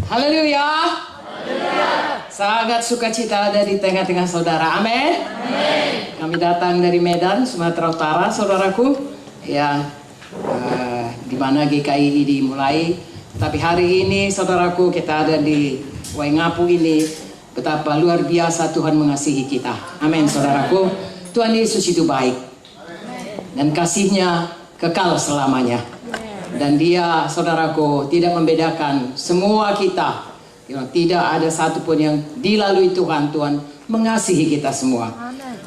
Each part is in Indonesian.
Haleluya. Sangat sukacita ada di tengah-tengah saudara. Amin. Kami datang dari Medan, Sumatera Utara, saudaraku. Ya, di mana GKI dimulai. Tapi hari ini, saudaraku, kita ada di Waingapu ini. Betapa luar biasa Tuhan mengasihi kita. Amin, saudaraku. Tuhan Yesus itu baik. Dan kasihnya kekal selamanya. Dan dia, saudaraku, tidak membedakan semua kita. Tidak ada satupun yang dilalui Tuhan. Tuhan mengasihi kita semua.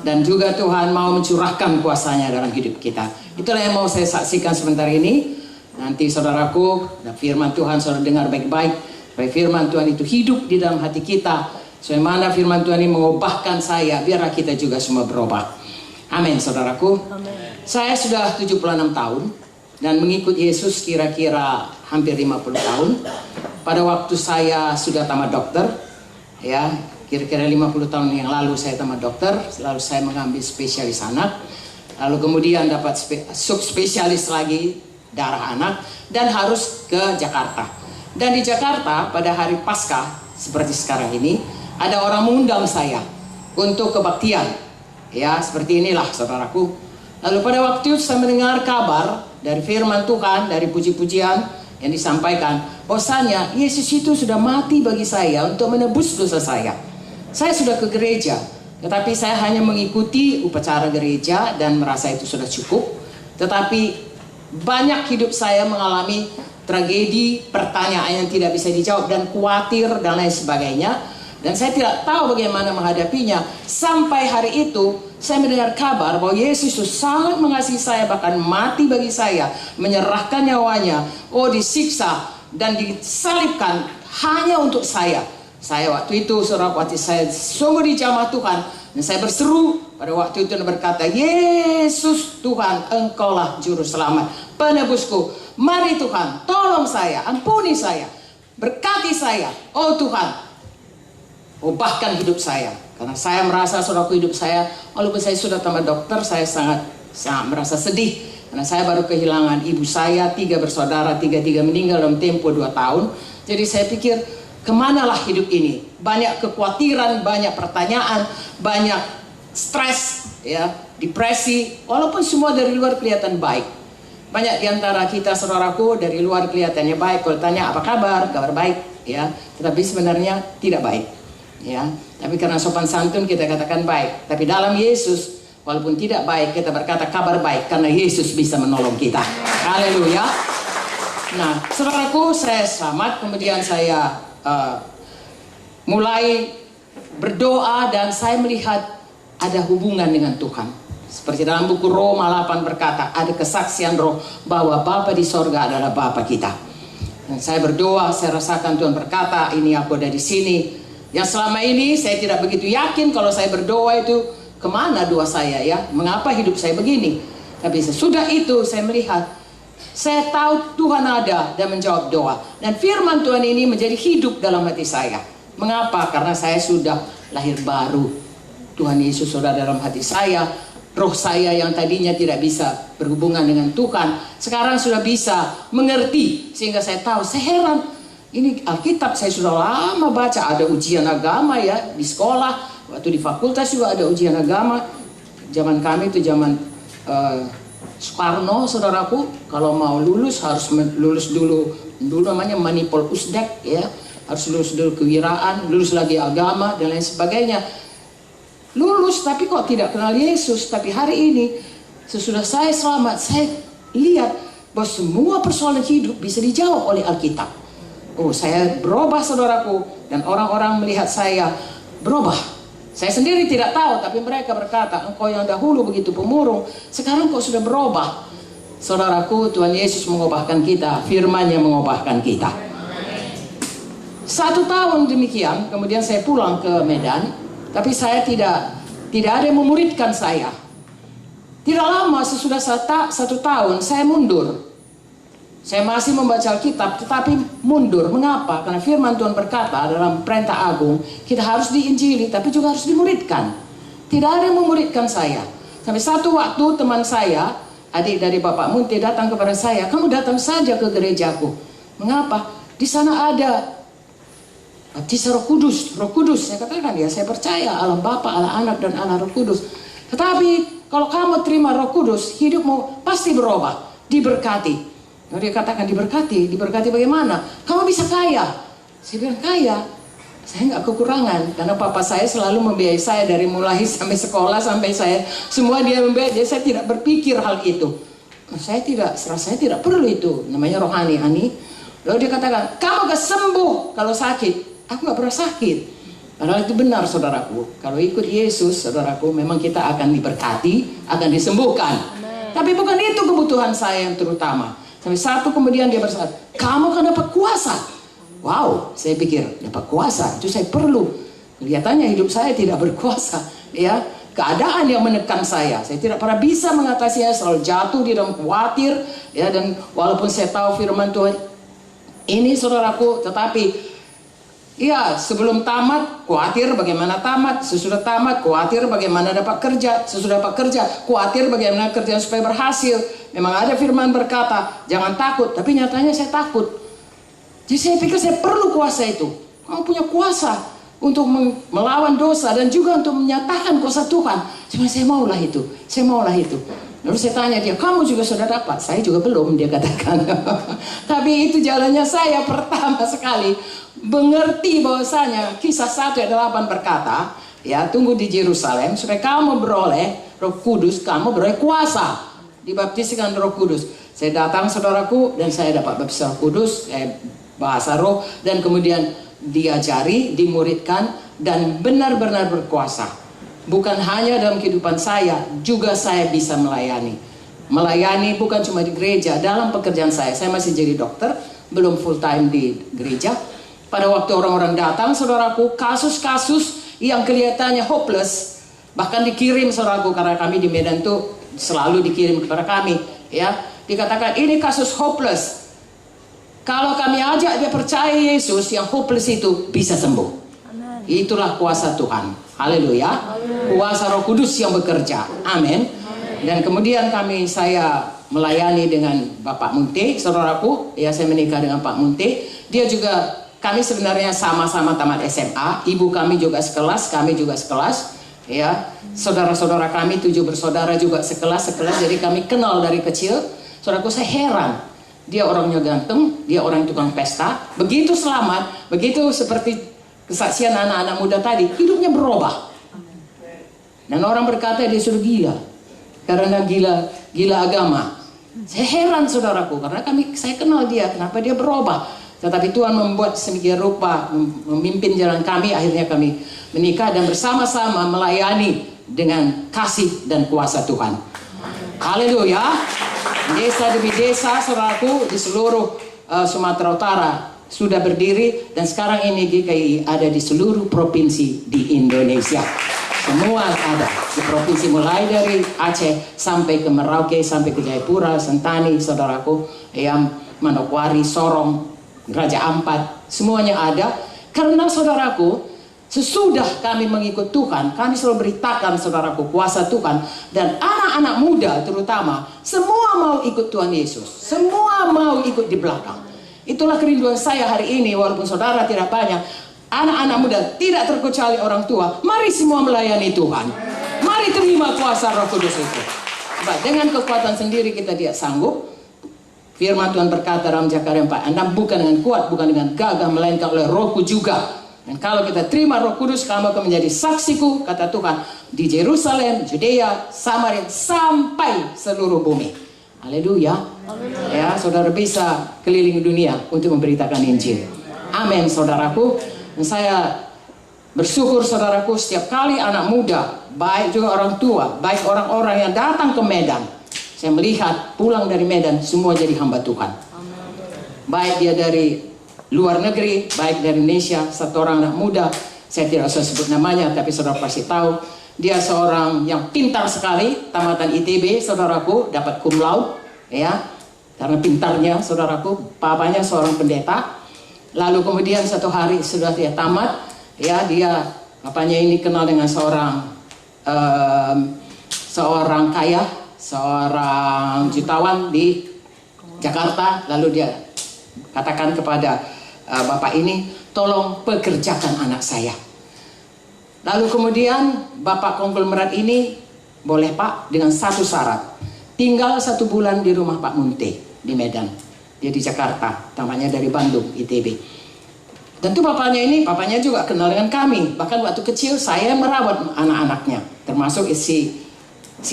Dan juga Tuhan mau mencurahkan kuasanya dalam hidup kita. Itulah yang mau saya saksikan sebentar ini. Nanti saudaraku, firman Tuhan saudara dengar baik-baik. Supaya firman Tuhan itu hidup di dalam hati kita. Sebagaimana firman Tuhan ini mengubahkan saya, biarlah kita juga semua berubah. Amin, saudaraku. Saya sudah 76 tahun. Dan mengikut Yesus kira-kira hampir 50 tahun. Pada waktu saya sudah tamat dokter, ya, kira-kira 50 tahun yang lalu saya tamat dokter, lalu saya mengambil spesialis anak, lalu kemudian dapat subspesialis lagi darah anak, dan harus ke Jakarta. Dan di Jakarta pada hari Paskah seperti sekarang ini, ada orang mengundang saya untuk kebaktian, ya, seperti inilah saudaraku. Lalu pada waktu itu saya mendengar kabar dari firman Tuhan, dari puji-pujian yang disampaikan, bahwasanya Yesus itu sudah mati bagi saya untuk menebus dosa saya. Saya sudah ke gereja, tetapi saya hanya mengikuti upacara gereja dan merasa itu sudah cukup. Tetapi banyak hidup saya mengalami tragedi, pertanyaan yang tidak bisa dijawab, dan khawatir dan lain sebagainya. Dan saya tidak tahu bagaimana menghadapinya. Sampai hari itu saya mendengar kabar bahwa Yesus itu sangat mengasihi saya, bahkan mati bagi saya, menyerahkan nyawanya, disiksa dan disalibkan hanya untuk saya. Saya waktu itu, saudara, waktu saya sungguh dijamah Tuhan, dan saya berseru pada waktu itu dan berkata, Yesus Tuhan, Engkaulah Juru Selamat, penebusku. Mari Tuhan, tolong saya, ampuni saya, berkati saya, oh Tuhan, ubahkan hidup saya. Karena saya merasa, saudaraku, hidup saya, walaupun saya sudah tamat dokter, saya sangat merasa sedih. Karena saya baru kehilangan ibu saya, 3 bersaudara, 3 meninggal dalam tempo 2 tahun. Jadi saya pikir, kemanalah hidup ini? Banyak kekhawatiran, banyak pertanyaan, banyak stres, ya, depresi. Walaupun semua dari luar kelihatan baik. Banyak diantara kita, saudaraku, dari luar kelihatannya baik. Kalau tanya apa kabar, kabar baik, ya. Tetapi sebenarnya tidak baik. Ya, tapi karena sopan santun kita katakan baik. Tapi dalam Yesus, walaupun tidak baik, kita berkata kabar baik karena Yesus bisa menolong kita. Haleluya. Nah, saudaraku, saya selamat. Kemudian saya mulai berdoa dan saya melihat ada hubungan dengan Tuhan. Seperti dalam buku Roma 8 berkata, ada kesaksian roh bahwa Bapa di sorga adalah Bapa kita. Dan saya berdoa, saya rasakan Tuhan berkata, ini aku ada di sini. Yang selama ini saya tidak begitu yakin kalau saya berdoa itu kemana doa saya, ya, mengapa hidup saya begini. Tapi sesudah itu saya melihat, saya tahu Tuhan ada dan menjawab doa. Dan firman Tuhan ini menjadi hidup dalam hati saya. Mengapa? Karena saya sudah lahir baru. Tuhan Yesus sudah dalam hati saya. Roh saya yang tadinya tidak bisa berhubungan dengan Tuhan, sekarang sudah bisa mengerti. Sehingga saya tahu, saya heran. Ini Alkitab saya sudah lama baca, ada ujian agama, ya, di sekolah, waktu di fakultas juga ada ujian agama. Zaman kami itu zaman Soekarno, saudaraku, kalau mau lulus harus lulus dulu namanya manipul usdek, ya, harus lulus dulu kewiraan, lulus lagi agama dan lain sebagainya. Lulus tapi kok tidak kenal Yesus. Tapi hari ini sesudah saya selamat, saya lihat bahwa semua persoalan hidup bisa dijawab oleh Alkitab. Saya berubah, saudaraku, dan orang-orang melihat saya berubah. Saya sendiri tidak tahu, tapi mereka berkata, engkau yang dahulu begitu pemurung, sekarang kok sudah berubah. Saudaraku, Tuhan Yesus mengubahkan kita, firman-Nya mengubahkan kita. 1 tahun demikian, kemudian saya pulang ke Medan, tapi saya tidak ada yang memuridkan saya. Tidak lama sesudah 1 tahun, saya mundur. Saya masih membaca Alkitab, tetapi mundur. Mengapa? Karena firman Tuhan berkata dalam perintah agung, kita harus diinjili, tapi juga harus dimuridkan. Tidak ada yang memuridkan saya. Sampai satu waktu teman saya, adik dari Bapak Munti, datang kepada saya, kamu datang saja ke gerejaku. Mengapa? Di sana ada baptisan Roh Kudus, Roh Kudus. Saya katakan ya, saya percaya Allah Bapa, Allah Anak, dan Allah Roh Kudus. Tetapi kalau kamu terima Roh Kudus, hidupmu pasti berubah, diberkati. Lalu dia katakan diberkati bagaimana? Kamu bisa kaya. Saya bilang kaya. Saya nggak kekurangan karena papa saya selalu membiayai saya dari mulai sampai sekolah sampai saya semua dia membiayai. Jadi saya tidak berpikir hal itu. Saya tidak perlu itu. Namanya rohani, Ani. Lalu dia katakan, kamu gak sembuh kalau sakit. Aku gak pernah sakit. Padahal itu benar, saudaraku. Kalau ikut Yesus, saudaraku, memang kita akan diberkati, akan disembuhkan. Amen. Tapi bukan itu kebutuhan saya yang terutama. Sampai satu kemudian dia berkata, kamu akan dapat kuasa. Wow, saya pikir dapat kuasa itu saya perlu. Kelihatannya hidup saya tidak berkuasa, ya. Keadaan yang menekan saya tidak pernah bisa mengatasinya, selalu jatuh di dalam khawatir, ya. Dan walaupun saya tahu firman Tuhan ini, saudaraku, tetapi ya sebelum tamat khawatir bagaimana tamat, sesudah tamat khawatir bagaimana dapat kerja, sesudah dapat kerja khawatir bagaimana kerja supaya berhasil. Memang ada firman berkata jangan takut, tapi nyatanya saya takut. Jadi saya pikir saya perlu kuasa itu. Kamu punya kuasa untuk melawan dosa dan juga untuk menyatakan kuasa Tuhan. Cuma saya maulah itu. Lalu saya tanya dia, kamu juga sudah dapat? Saya juga belum, dia katakan. Tapi itu jalannya saya pertama sekali mengerti bahwasanya Kisah 1 ayat 8 berkata, ya, tunggu di Yerusalem supaya kamu beroleh Roh Kudus, kamu beroleh kuasa, dibaptiskan Roh Kudus. Saya datang, saudaraku, dan saya dapat baptisan Roh Kudus, bahasa roh, dan kemudian diajari, dimuridkan, dan benar-benar berkuasa. Bukan hanya dalam kehidupan saya, juga saya bisa melayani. Melayani bukan cuma di gereja, dalam pekerjaan saya masih jadi dokter, belum full time di gereja. Pada waktu orang-orang datang, saudaraku, kasus-kasus yang kelihatannya hopeless, bahkan dikirim, saudaraku, karena kami di Medan tuh selalu dikirim kepada kami, ya, dikatakan ini kasus hopeless. Kalau kami ajak dia percaya Yesus, yang hopeless itu bisa sembuh. Amen. Itulah kuasa Tuhan. Haleluya. Kuasa Roh Kudus yang bekerja. Amin. Dan kemudian saya melayani dengan Bapak Munte, saudaraku. Ya, saya menikah dengan Pak Munte. Dia juga, kami sebenarnya sama-sama tamat SMA. Ibu kami juga sekelas, kami juga sekelas. Ya, saudara-saudara kami 7 bersaudara juga sekelas. Jadi kami kenal dari kecil. Saudaraku, saya heran. Dia orangnya ganteng, dia orang tukang pesta. Begitu selamat, begitu seperti kesaksian anak-anak muda tadi, hidupnya berubah. Dan orang berkata dia sudah gila, karena gila agama. Saya heran, saudaraku, karena saya kenal dia, kenapa dia berubah. Tetapi Tuhan membuat sedemikian rupa, memimpin jalan kami. Akhirnya kami menikah dan bersama-sama melayani dengan kasih dan kuasa Tuhan. Haleluya. Desa demi desa, saudaraku, di seluruh Sumatera Utara sudah berdiri, dan sekarang ini GKI ada di seluruh provinsi di Indonesia. Semua ada di provinsi, mulai dari Aceh sampai ke Merauke, sampai ke Jayapura, Sentani, saudaraku, yang Manokwari, Sorong, Raja Ampat, semuanya ada. Karena, saudaraku, sesudah kami mengikut Tuhan, kami selalu beritakan, saudaraku, kuasa Tuhan. Dan anak-anak muda terutama, semua mau ikut Tuhan Yesus. Semua mau ikut di belakang. Itulah kerinduan saya hari ini, walaupun saudara tidak banyak. Anak-anak muda, tidak terkecuali orang tua, mari semua melayani Tuhan. Mari terima kuasa Roh Kudus itu. Sebab dengan kekuatan sendiri kita tidak sanggup. Firman Tuhan berkata dalam Zakaria 4:6, bukan dengan kuat, bukan dengan gagah, melainkan oleh Rohku juga. Dan kalau kita terima Roh Kudus, kamu akan menjadi saksiku, kata Tuhan, di Yerusalem, Judea, Samaria, sampai seluruh bumi. Haleluya. Ya, saudara bisa keliling dunia untuk memberitakan Injil. Amin, saudaraku. Dan saya bersyukur, saudaraku, setiap kali anak muda, baik juga orang tua, baik orang-orang yang datang ke Medan, saya melihat pulang dari Medan semua jadi hamba Tuhan. Baik dia dari luar negeri, baik dari Indonesia. Satu orang anak muda, saya tidak usah sebut namanya, tapi saudara pasti tahu. Dia seorang yang pintar sekali, tamatan ITB, saudaraku, dapat cum laude, ya, karena pintarnya, saudaraku. Papanya seorang pendeta. Lalu kemudian satu hari sudah dia tamat, ya, papanya ini kenal dengan seorang kaya, seorang jutawan di Jakarta. Lalu dia katakan kepada bapak ini, tolong pekerjakan anak saya. Lalu kemudian bapak konglomerat ini, boleh Pak, dengan satu syarat, tinggal 1 bulan di rumah Pak Munte di Medan. Dia di Jakarta, tampaknya dari Bandung, ITB. Tentu bapaknya juga kenal dengan kami. Bahkan waktu kecil saya merawat anak-anaknya, termasuk si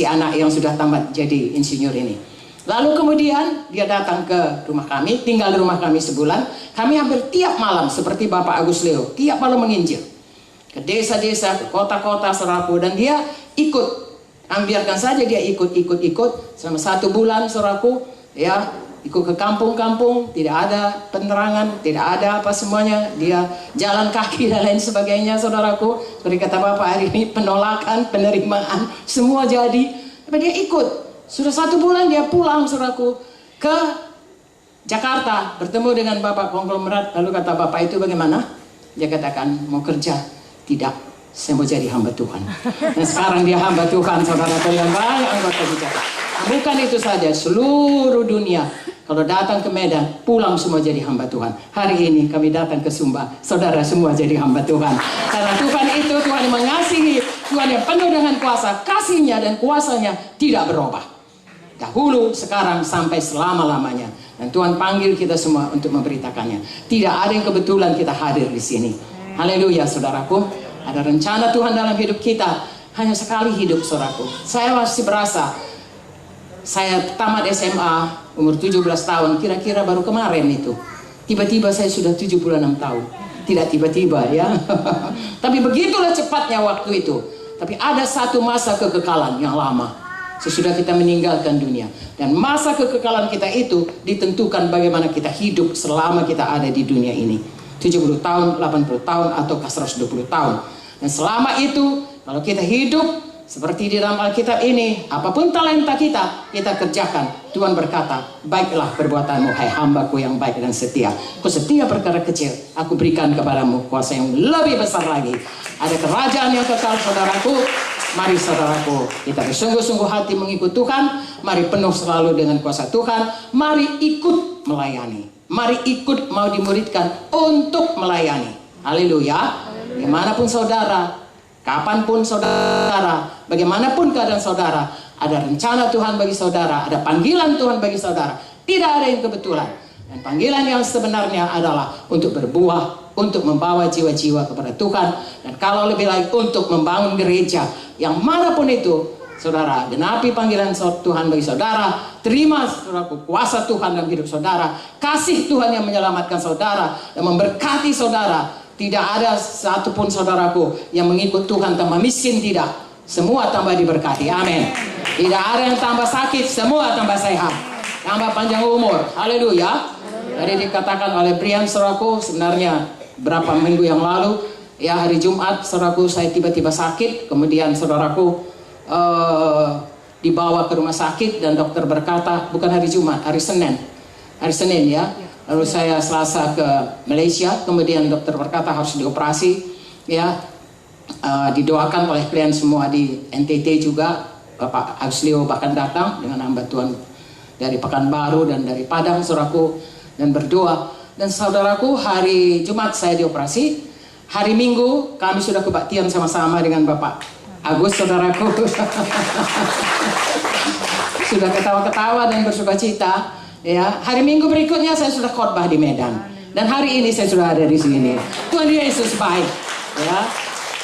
anak yang sudah tamat jadi insinyur ini. Lalu kemudian dia datang ke rumah kami, tinggal di rumah kami sebulan. Kami hampir tiap malam, seperti Bapak Agus Leo, tiap malam menginjil ke desa-desa, ke kota-kota, saudaraku. Dan dia ikut, biarkan saja dia ikut selama 1 bulan, saudaraku, ya. Ikut ke kampung-kampung, tidak ada penerangan, tidak ada apa semuanya. Dia jalan kaki dan lain sebagainya, saudaraku. Seperti kata Bapak hari ini, penolakan, penerimaan, semua jadi. Tapi dia ikut. Sudah 1 bulan dia pulang, saudaraku, ke Jakarta. Bertemu dengan Bapak konglomerat. Lalu kata Bapak itu bagaimana? Dia katakan, mau kerja? Tidak, saya mau jadi hamba Tuhan. Dan sekarang dia hamba Tuhan, saudara-saudara yang banyak anggota di Jakarta. Bukan itu saja, seluruh dunia kalau datang ke Medan, pulang semua jadi hamba Tuhan. Hari ini kami datang ke Sumba, saudara semua jadi hamba Tuhan. Karena Tuhan itu, Tuhan yang mengasihi, Tuhan yang penuh dengan kuasa, kasihnya dan kuasanya tidak berubah. Dahulu, sekarang, sampai selama-lamanya. Dan Tuhan panggil kita semua untuk memberitakannya. Tidak ada yang kebetulan kita hadir di sini. Haleluya, saudaraku. Ada rencana Tuhan dalam hidup kita. Hanya sekali hidup, saudaraku. Saya masih berasa, saya tamat SMA umur 17 tahun, kira-kira baru kemarin itu. Tiba-tiba saya sudah 76 tahun. Tidak tiba-tiba ya. Tapi begitulah cepatnya waktu itu. Tapi ada satu masa kekekalan yang lama. Sesudah kita meninggalkan dunia. Dan masa kekekalan kita itu ditentukan bagaimana kita hidup selama kita ada di dunia ini. 70 tahun, 80 tahun, atau 120 tahun. Dan selama itu, kalau kita hidup seperti di dalam Alkitab ini, apapun talenta kita kerjakan. Tuhan berkata, baiklah perbuatanmu, hai hambaku yang baik dan setia. Kau setia perkara kecil, aku berikan kepadamu kuasa yang lebih besar lagi. Ada kerajaan yang kekal, saudaraku. Mari saudaraku, kita bersungguh-sungguh hati mengikut Tuhan. Mari penuh selalu dengan kuasa Tuhan. Mari ikut melayani. Mari ikut mau dimuridkan untuk melayani. Haleluya. Dimanapun saudara, kapanpun saudara, bagaimanapun keadaan saudara, ada rencana Tuhan bagi saudara, ada panggilan Tuhan bagi saudara. Tidak ada yang kebetulan. Dan panggilan yang sebenarnya adalah untuk berbuah, untuk membawa jiwa-jiwa kepada Tuhan. Dan kalau lebih lagi untuk membangun gereja, yang manapun itu, saudara, genapi panggilan Tuhan bagi saudara. Terima, saudaraku, kuasa Tuhan dalam hidup saudara. Kasih Tuhan yang menyelamatkan saudara dan memberkati saudara. Tidak ada satupun saudaraku yang mengikut Tuhan tambah miskin, tidak. Semua tambah diberkati, amin. Tidak ada yang tambah sakit, semua tambah sehat. Tambah panjang umur, haleluya. Tadi dikatakan oleh Brian, saudaraku, sebenarnya berapa minggu yang lalu, ya hari Jumat, saudaraku, saya tiba-tiba sakit. Kemudian saudaraku dibawa ke rumah sakit dan dokter berkata, bukan hari Jumat, hari Senin ya. Lalu saya Selasa ke Malaysia, kemudian dokter berkata harus dioperasi, ya. Didoakan oleh klien semua di NTT juga. Bapak Agus Leo bahkan datang dengan hamba Tuhan dari Pekanbaru dan dari Padang, saudaraku, dan berdoa. Dan saudaraku, hari Jumat saya dioperasi, hari Minggu kami sudah kebaktian sama-sama dengan Bapak Agus, saudaraku. Sudah ketawa-ketawa dan bersukacita. Ya, hari Minggu berikutnya saya sudah khotbah di Medan. Dan hari ini saya sudah ada di sini. Tuhan Yesus baik. Ya,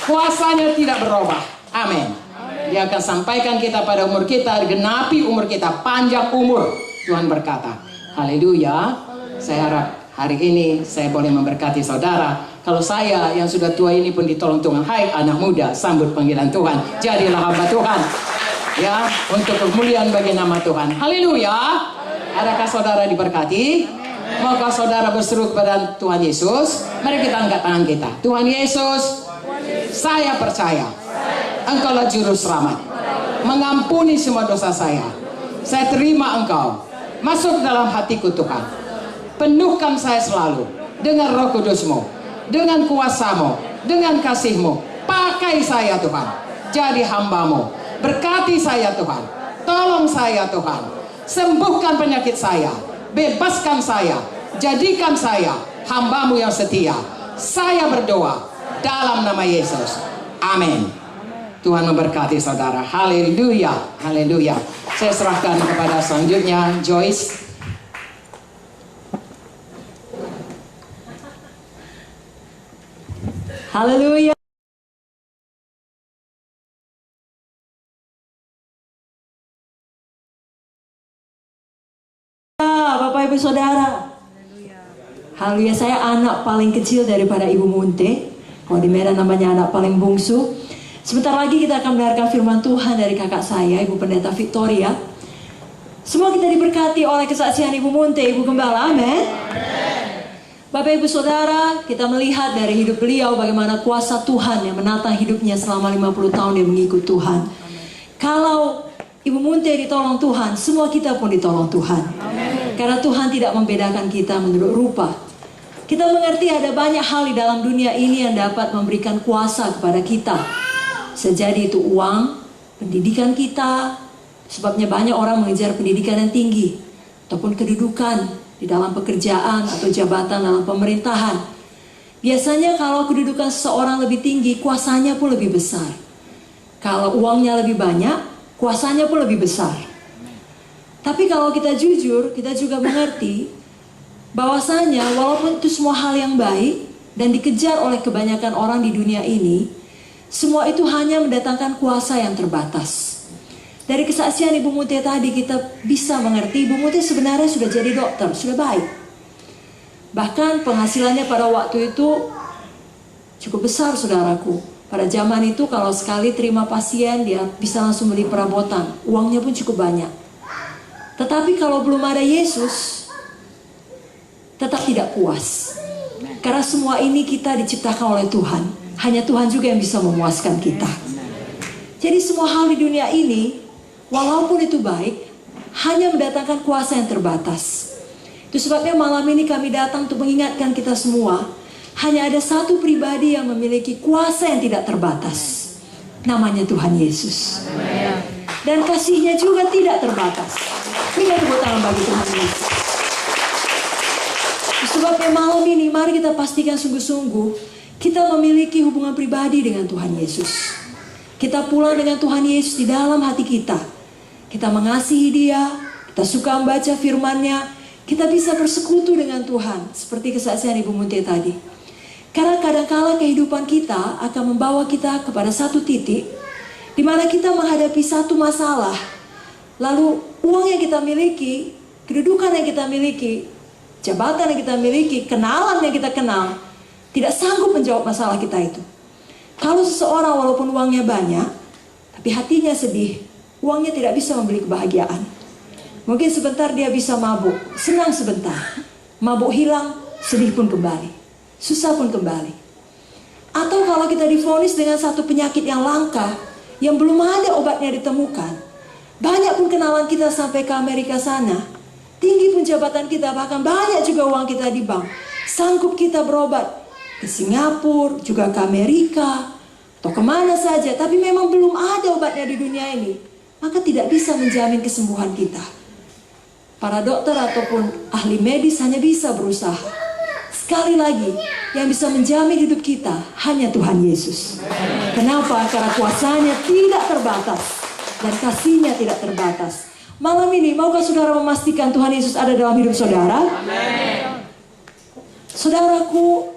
kuasanya tidak berubah. Amin. Dia akan sampaikan kita pada umur kita, genapi umur kita, panjang umur. Tuhan berkata, haleluya. Saya harap hari ini saya boleh memberkati saudara. Kalau saya yang sudah tua ini pun ditolong Tuhan. Hai anak muda, sambut panggilan Tuhan. Jadilah hamba Tuhan. Ya, untuk kemuliaan bagi nama Tuhan. Haleluya. Adakah saudara diberkati? Maukah saudara berseru kepada Tuhan Yesus? Mari kita angkat tangan kita. Tuhan Yesus, saya percaya Engkaulah juru selamat, mengampuni semua dosa saya. Saya terima Engkau masuk dalam hatiku, Tuhan. Penuhkan saya selalu dengan Roh Kudus-Mu, dengan kuasa-Mu, dengan kasih-Mu. Pakai saya, Tuhan, jadi hamba-Mu. Berkati saya, Tuhan. Tolong saya, Tuhan. Sembuhkan penyakit saya, bebaskan saya, jadikan saya hamba-Mu yang setia. Saya berdoa dalam nama Yesus. Amin. Tuhan memberkati saudara. Haleluya. Haleluya. Saya serahkan kepada selanjutnya Joyce. Haleluya. Bapak Ibu Saudara. Haleluya, saya anak paling kecil daripada Ibu Munte. Kalau di Medan namanya anak paling bungsu. Sebentar lagi kita akan mendengarkan firman Tuhan dari kakak saya, Ibu Pendeta Victoria. Semua kita diberkati oleh kesaksian Ibu Munte, Ibu Gembala. Amin. Bapak Ibu Saudara, kita melihat dari hidup beliau bagaimana kuasa Tuhan yang menata hidupnya selama 50 tahun dia mengikut Tuhan. Kalau Ibu Munte ditolong Tuhan, semua kita pun ditolong Tuhan. Karena Tuhan tidak membedakan kita menurut rupa. Kita mengerti ada banyak hal di dalam dunia ini yang dapat memberikan kuasa kepada kita. Sejadi itu uang, pendidikan kita. Sebabnya banyak orang mengejar pendidikan yang tinggi. Ataupun kedudukan di dalam pekerjaan atau jabatan dalam pemerintahan. Biasanya kalau kedudukan seseorang lebih tinggi, kuasanya pun lebih besar. Kalau uangnya lebih banyak, kuasanya pun lebih besar. Tapi kalau kita jujur, kita juga mengerti bahwasanya walaupun itu semua hal yang baik dan dikejar oleh kebanyakan orang di dunia ini, semua itu hanya mendatangkan kuasa yang terbatas. Dari kesaksian Ibu Munte tadi kita bisa mengerti Ibu Munte sebenarnya sudah jadi dokter, sudah baik. Bahkan penghasilannya pada waktu itu cukup besar, saudaraku. Pada zaman itu kalau sekali terima pasien dia bisa langsung beli perabotan, uangnya pun cukup banyak. Tetapi kalau belum ada Yesus, tetap tidak puas. Karena semua ini kita diciptakan oleh Tuhan. Hanya Tuhan juga yang bisa memuaskan kita. Jadi semua hal di dunia ini, walaupun itu baik, hanya mendatangkan kuasa yang terbatas. Itu sebabnya malam ini kami datang untuk mengingatkan kita semua, hanya ada satu pribadi yang memiliki kuasa yang tidak terbatas. Namanya Tuhan Yesus. Dan kasih-Nya juga tidak terbatas. Berikan tepuk tangan bagi Tuhan Yesus. Sebabnya malam ini mari kita pastikan sungguh-sungguh kita memiliki hubungan pribadi dengan Tuhan Yesus. Kita pulang dengan Tuhan Yesus di dalam hati kita. Kita mengasihi Dia, kita suka membaca firman-Nya, kita bisa bersekutu dengan Tuhan seperti kesaksian Ibu Munte tadi. Karena kadang-kala kehidupan kita akan membawa kita kepada satu titik di mana kita menghadapi satu masalah. Lalu uang yang kita miliki, kedudukan yang kita miliki, jabatan yang kita miliki, kenalan yang kita kenal, tidak sanggup menjawab masalah kita itu. Kalau seseorang walaupun uangnya banyak, tapi hatinya sedih, uangnya tidak bisa membeli kebahagiaan. Mungkin sebentar dia bisa mabuk, senang sebentar. Mabuk hilang, sedih pun kembali, susah pun kembali. Atau kalau kita divonis dengan satu penyakit yang langka, yang belum ada obatnya ditemukan, banyak pun kenalan kita sampai ke Amerika sana, tinggi pun jabatan kita, bahkan banyak juga uang kita di bank, sanggup kita berobat ke Singapura, juga ke Amerika, atau kemana saja, tapi memang belum ada obatnya di dunia ini, maka tidak bisa menjamin kesembuhan kita. Para dokter ataupun ahli medis hanya bisa berusaha. Sekali lagi, yang bisa menjamin hidup kita hanya Tuhan Yesus. Kenapa? Karena kuasanya tidak terbatas dan kasih-Nya tidak terbatas. Malam ini, maukah saudara memastikan Tuhan Yesus ada dalam hidup saudara? Amin. Saudaraku,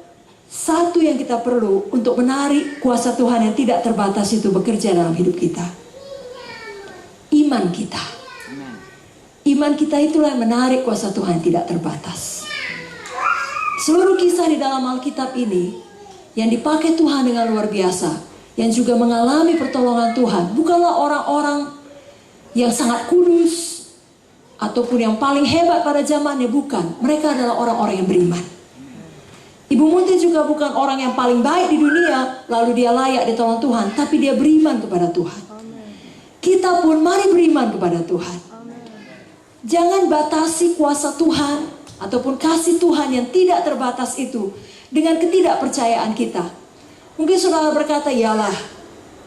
satu yang kita perlu untuk menarik kuasa Tuhan yang tidak terbatas itu bekerja dalam hidup kita. Iman kita. Iman kita itulah yang menarik kuasa Tuhan yang tidak terbatas. Seluruh kisah di dalam Alkitab ini yang dipakai Tuhan dengan luar biasa, yang juga mengalami pertolongan Tuhan, bukanlah orang-orang yang sangat kudus ataupun yang paling hebat pada zamannya, bukan. Mereka adalah orang-orang yang beriman. Ibu Munte juga bukan orang yang paling baik di dunia lalu dia layak ditolong Tuhan, tapi dia beriman kepada Tuhan. Kita pun mari beriman kepada Tuhan. Jangan batasi kuasa Tuhan ataupun kasih Tuhan yang tidak terbatas itu dengan ketidakpercayaan kita. Mungkin saudara berkata, yalah,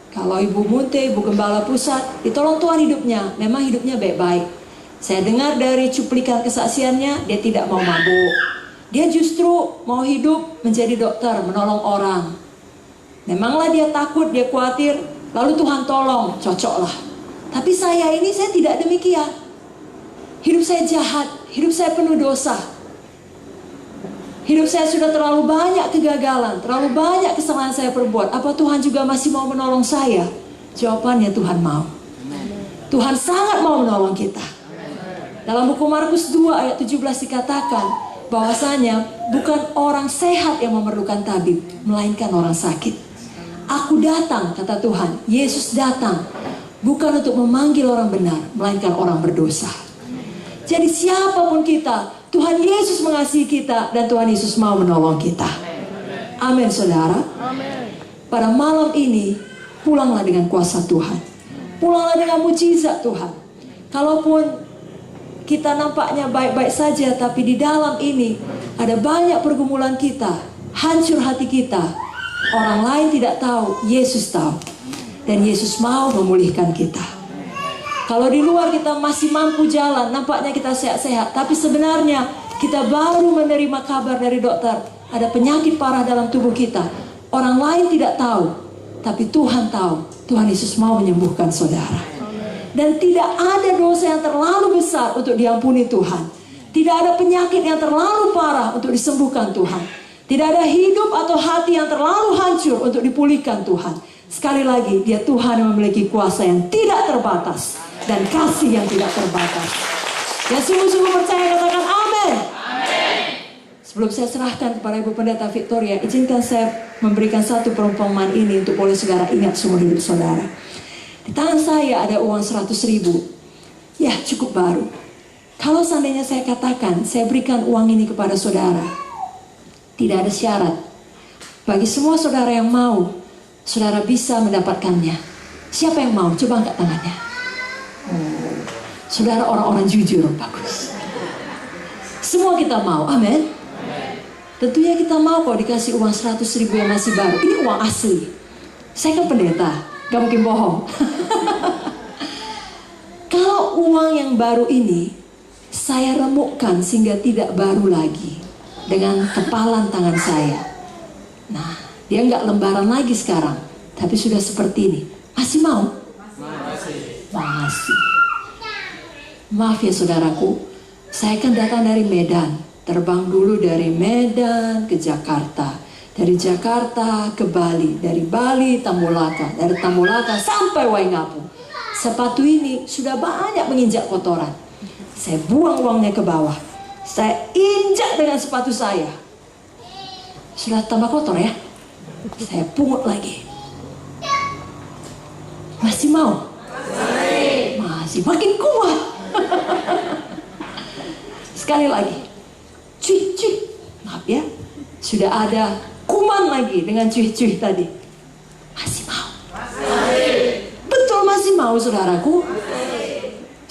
kalau Ibu Munte, Ibu Gembala Pusat, ditolong Tuhan hidupnya, memang hidupnya baik-baik. Saya dengar dari cuplikan kesaksiannya, dia tidak mau mabuk, Dia justru mau hidup menjadi dokter, menolong orang. Memanglah dia takut, dia khawatir, lalu Tuhan tolong, cocoklah. Tapi saya tidak demikian. Hidup saya jahat, hidup saya penuh dosa. Hidup saya sudah terlalu banyak kegagalan, terlalu banyak kesalahan saya perbuat. Apa Tuhan juga masih mau menolong saya? Jawabannya Tuhan mau. Tuhan sangat mau menolong kita. Dalam buku Markus 2 ayat 17 dikatakan bahwasanya bukan orang sehat yang memerlukan tabib, melainkan orang sakit. Aku datang, kata Tuhan, Yesus datang, bukan untuk memanggil orang benar, melainkan orang berdosa. Jadi siapapun kita, Tuhan Yesus mengasihi kita dan Tuhan Yesus mau menolong kita. Amin, saudara. Pada malam ini, pulanglah dengan kuasa Tuhan. Pulanglah dengan mujizat Tuhan. Kalaupun kita nampaknya baik-baik saja, tapi di dalam ini ada banyak pergumulan kita, hancur hati kita. Orang lain tidak tahu, Yesus tahu. Dan Yesus mau memulihkan kita. Kalau di luar kita masih mampu jalan, nampaknya kita sehat-sehat, tapi sebenarnya kita baru menerima kabar dari dokter, ada penyakit parah dalam tubuh kita. Orang lain tidak tahu, tapi Tuhan tahu. Tuhan Yesus mau menyembuhkan saudara. Dan tidak ada dosa yang terlalu besar untuk diampuni Tuhan. Tidak ada penyakit yang terlalu parah untuk disembuhkan Tuhan. Tidak ada hidup atau hati yang terlalu hancur untuk dipulihkan Tuhan. Sekali lagi, dia Tuhan yang memiliki kuasa yang tidak terbatas dan kasih yang tidak terbatas. Yang sungguh-sungguh percaya katakan amin. Sebelum saya serahkan kepada Ibu Pendeta Victoria, izinkan saya memberikan satu perumpamaan ini untuk boleh saudara ingat seumur hidup saudara. Di tangan saya ada uang 100.000. Ya, cukup baru. Kalau seandainya saya katakan, saya berikan uang ini kepada saudara, tidak ada syarat. Bagi semua saudara yang mau, saudara bisa mendapatkannya. Siapa yang mau? Coba angkat tangannya. Saudara orang-orang jujur, bagus. Semua kita mau, amin. Tentunya kita mau kalau dikasih uang 100.000 yang masih baru. Ini uang asli. Saya kan pendeta, gak mungkin bohong. Kalau uang yang baru ini saya remukkan sehingga tidak baru lagi dengan kepalan tangan saya. Nah, dia nggak lembaran lagi sekarang, tapi sudah seperti ini. Masih mau? Masih. Maaf ya saudaraku, saya kan datang dari Medan, terbang dulu dari Medan ke Jakarta. Dari Jakarta ke Bali, dari Bali Tambulaka, dari Tambulaka sampai Waingapu. Sepatu ini sudah banyak menginjak kotoran. Saya buang uangnya ke bawah. Saya injak dengan sepatu saya. Sudah tambah kotor ya. Saya pungut lagi. Masih mau? Masih makin kuat. Sekali lagi. Cuy. Maaf ya. Sudah ada kuman lagi dengan cuih-cuih tadi. Masih mau? Betul masih mau saudaraku?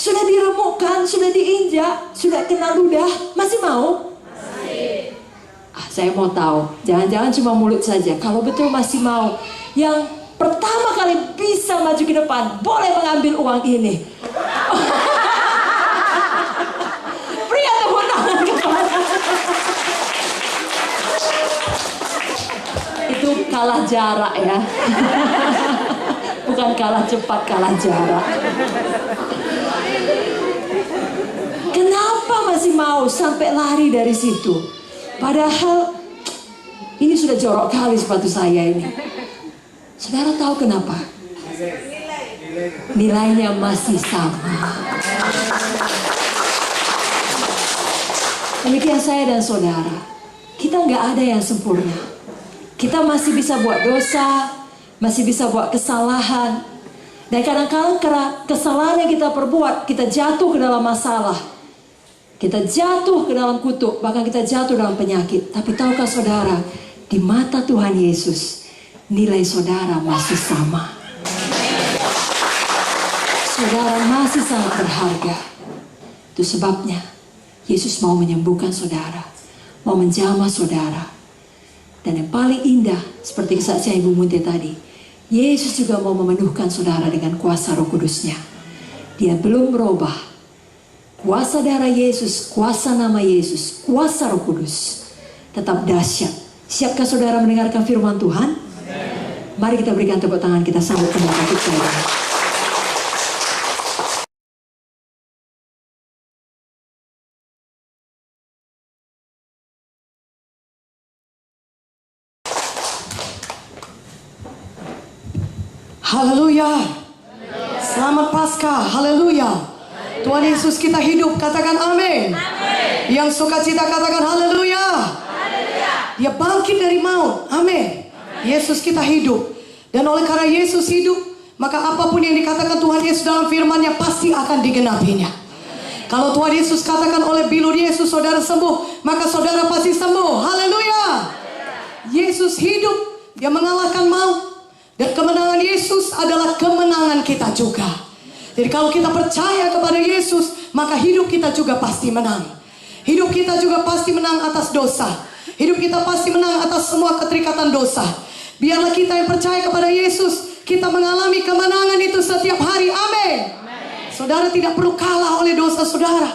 Sudah diremukkan, sudah diinjak, sudah kena ludah, masih mau? Saya mau tahu, jangan-jangan cuma mulut saja. Kalau betul masih mau, yang pertama kali bisa maju ke depan, boleh mengambil uang ini. Berikan tepuk tangan kepada. Itu kalah jarak ya. Bukan kalah cepat, kalah jarak. Kenapa masih mau sampai lari dari situ? Padahal ini sudah jorok kali sepatu saya ini. Saudara tahu kenapa? Nilainya masih sama. Demikian saya dan saudara. Kita nggak ada yang sempurna. Kita masih bisa buat dosa, masih bisa buat kesalahan. Dan kadang-kadang karena kesalahan yang kita perbuat, kita jatuh ke dalam masalah. Kita jatuh ke dalam kutuk, bahkan kita jatuh dalam penyakit. Tapi tahukah saudara, di mata Tuhan Yesus, nilai saudara masih sama. Saudara masih sangat berharga. Itu sebabnya Yesus mau menyembuhkan saudara, mau menjamah saudara. Dan yang paling indah, seperti kesaksian Ibu Munte tadi, Yesus juga mau memenuhkan saudara dengan kuasa Roh Kudus-Nya. Dia belum berubah. Kuasa darah Yesus, kuasa nama Yesus, kuasa Roh Kudus tetap dahsyat. Siapkah saudara mendengarkan firman Tuhan? Mari kita berikan tepuk tangan, kita sambut pendeta kita. Haleluya. Selamat Paskah. Haleluya. Tuhan Yesus kita hidup. Katakan amin. Yang sukacita katakan haleluya. Dia bangkit dari maut. Amin. Yesus kita hidup. Dan oleh karena Yesus hidup, maka apapun yang dikatakan Tuhan Yesus dalam firman-Nya pasti akan digenapinya. Kalau Tuhan Yesus katakan oleh bilur Yesus saudara sembuh, maka saudara pasti sembuh. Haleluya. Yesus hidup. Dia mengalahkan maut. Dan kemenangan Yesus adalah kemenangan kita juga. Jadi kalau kita percaya kepada Yesus, maka hidup kita juga pasti menang. Hidup kita juga pasti menang atas dosa. Hidup kita pasti menang atas semua keterikatan dosa. Biarlah kita yang percaya kepada Yesus, kita mengalami kemenangan itu setiap hari. Amin. Saudara tidak perlu kalah oleh dosa saudara.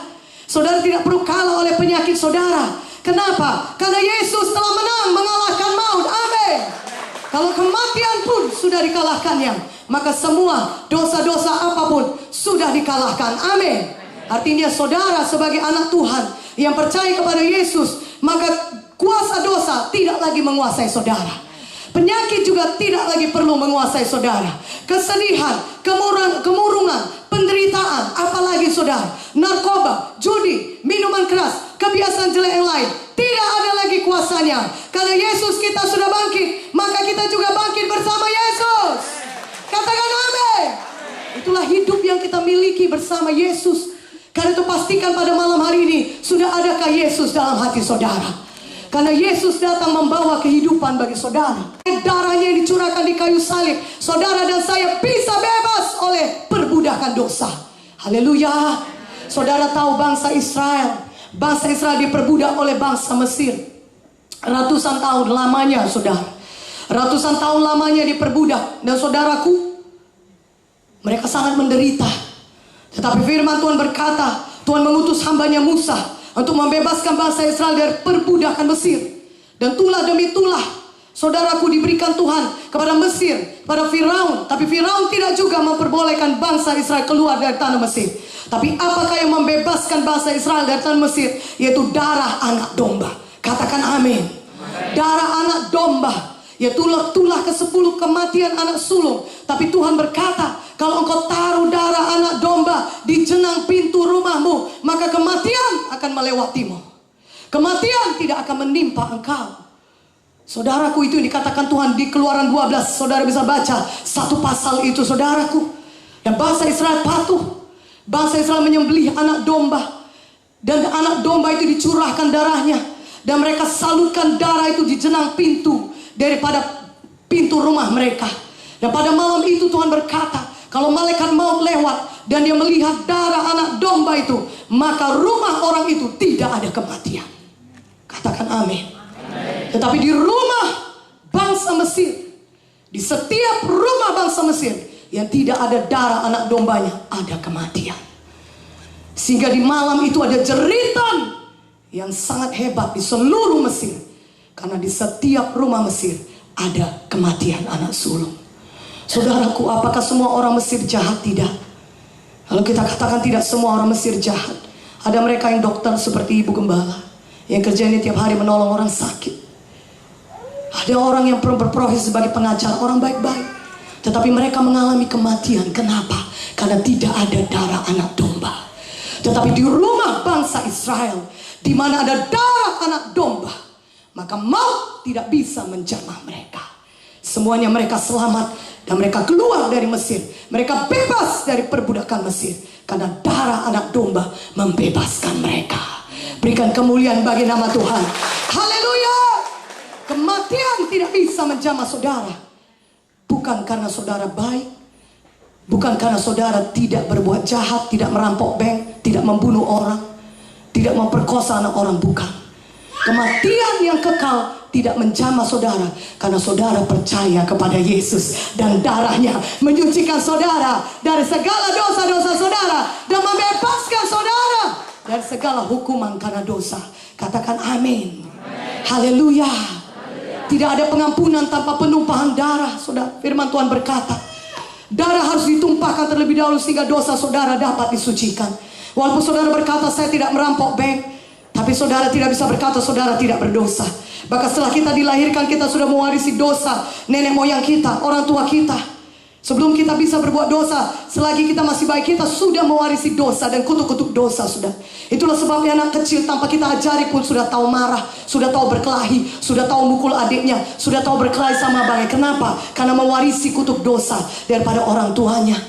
Saudara tidak perlu kalah oleh penyakit saudara. Kenapa? Karena Yesus telah menang mengalahkan maut. Amin. Kalau kematian pun sudah dikalahkannya, maka semua dosa-dosa apapun sudah dikalahkan. Amin. Artinya saudara sebagai anak Tuhan yang percaya kepada Yesus, maka kuasa dosa tidak lagi menguasai saudara. Penyakit juga tidak lagi perlu menguasai saudara. Kesedihan, kemurungan, penderitaan, apalagi saudara, narkoba, judi, minuman keras, kebiasaan jelek yang lain, tidak ada lagi kuasanya. Karena Yesus kita sudah bangkit, maka kita juga bangkit bersama Yesus. Katakan amin. Itulah hidup yang kita miliki bersama Yesus. Karena itu pastikan pada malam hari ini, sudah adakah Yesus dalam hati saudara? Karena Yesus datang membawa kehidupan bagi saudara. Darahnya yang dicurahkan di kayu salib, saudara dan saya bisa bebas oleh perbudakan dosa. Haleluya. Saudara tahu bangsa Israel diperbudak oleh bangsa Mesir. Ratusan tahun lamanya saudara. Ratusan tahun lamanya diperbudak. Dan saudaraku, mereka sangat menderita. Tetapi firman Tuhan berkata, Tuhan mengutus hambanya Musa untuk membebaskan bangsa Israel dari perbudakan Mesir. Dan tulah demi tulah, saudaraku, diberikan Tuhan kepada Mesir, pada Firaun. Tapi Firaun tidak juga memperbolehkan bangsa Israel keluar dari tanah Mesir. Tapi apakah yang membebaskan bangsa Israel dari tanah Mesir? Yaitu darah anak domba. Katakan amin. Darah anak domba. Yaitu tulah ke-10 kematian anak sulung. Tapi Tuhan berkata, kalau engkau taruh darah anak domba di jenang pintu rumahmu, maka kematian akan melewatimu. Kematian tidak akan menimpa engkau. Saudaraku, itu yang dikatakan Tuhan di Keluaran 12. Saudara bisa baca satu pasal itu, saudaraku. Dan bangsa Israel patuh. Bangsa Israel menyembelih anak domba. Dan anak domba itu dicurahkan darahnya. Dan mereka salurkan darah itu di jenang pintu daripada pintu rumah mereka. Dan pada malam itu Tuhan berkata, kalau malaikat maut lewat dan dia melihat darah anak domba itu, maka rumah orang itu tidak ada kematian. Katakan amin. Tetapi di rumah bangsa Mesir, di setiap rumah bangsa Mesir yang tidak ada darah anak dombanya, ada kematian. Sehingga di malam itu ada jeritan yang sangat hebat di seluruh Mesir. Karena di setiap rumah Mesir ada kematian anak sulung. Saudaraku, apakah semua orang Mesir jahat? Tidak. Kalau kita katakan tidak semua orang Mesir jahat. Ada mereka yang dokter seperti ibu gembala, yang kerjanya tiap hari menolong orang sakit. Ada orang yang berprofesi sebagai pengacara, orang baik-baik. Tetapi mereka mengalami kematian. Kenapa? Karena tidak ada darah anak domba. Tetapi di rumah bangsa Israel, di mana ada darah anak domba, maka maut tidak bisa menjamah mereka. Semuanya mereka selamat dan mereka keluar dari Mesir. Mereka bebas dari perbudakan Mesir karena darah anak domba membebaskan mereka. Berikan kemuliaan bagi nama Tuhan. Haleluya. Kematian tidak bisa menjamah saudara. Bukan karena saudara baik, bukan karena saudara tidak berbuat jahat, tidak merampok bank, tidak membunuh orang, tidak memperkosa anak orang, bukan. Kematian yang kekal tidak menjamah saudara karena saudara percaya kepada Yesus dan darahnya menyucikan saudara dari segala dosa-dosa saudara dan membebaskan saudara dari segala hukuman karena dosa. Katakan amin. Haleluya. Tidak ada pengampunan tanpa penumpahan darah. Saudara, firman Tuhan berkata, darah harus ditumpahkan terlebih dahulu sehingga dosa saudara dapat disucikan. Walaupun saudara berkata saya tidak merampok bank, tapi saudara tidak bisa berkata saudara tidak berdosa. Bahkan setelah kita dilahirkan, kita sudah mewarisi dosa nenek moyang kita, orang tua kita. Sebelum kita bisa berbuat dosa, selagi kita masih baik, kita sudah mewarisi dosa dan kutuk-kutuk dosa sudah. Itulah sebabnya anak kecil tanpa kita ajari pun sudah tahu marah, sudah tahu berkelahi, sudah tahu mukul adiknya, sudah tahu berkelahi sama abangnya. Kenapa? Karena mewarisi kutuk dosa daripada orang tuanya.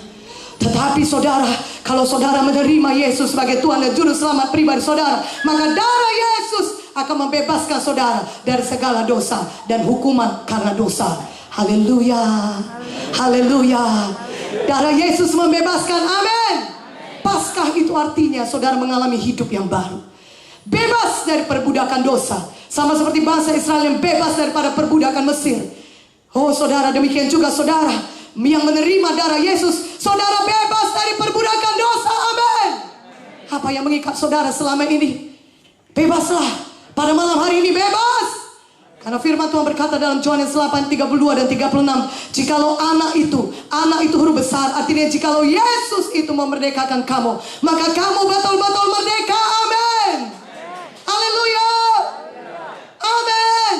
Tetapi saudara, kalau saudara menerima Yesus sebagai Tuhan dan Juru Selamat pribadi saudara, maka darah Yesus akan membebaskan saudara dari segala dosa dan hukuman karena dosa. Haleluya. Haleluya. Darah Yesus membebaskan. Amin. Paskah itu artinya saudara mengalami hidup yang baru, bebas dari perbudakan dosa, sama seperti bangsa Israel yang bebas daripada perbudakan Mesir. Oh saudara, demikian juga saudara yang menerima darah Yesus, saudara bebas dari perbudakan dosa. Amin. Apa yang mengikat saudara selama ini, bebaslah pada malam hari ini, bebas. Karena firman Tuhan berkata dalam Yohanes 8:32 dan 36, jikalau anak itu huruf besar, artinya jikalau Yesus itu memerdekakan kamu, maka kamu betul-betul merdeka. Amin. Haleluya. Amin.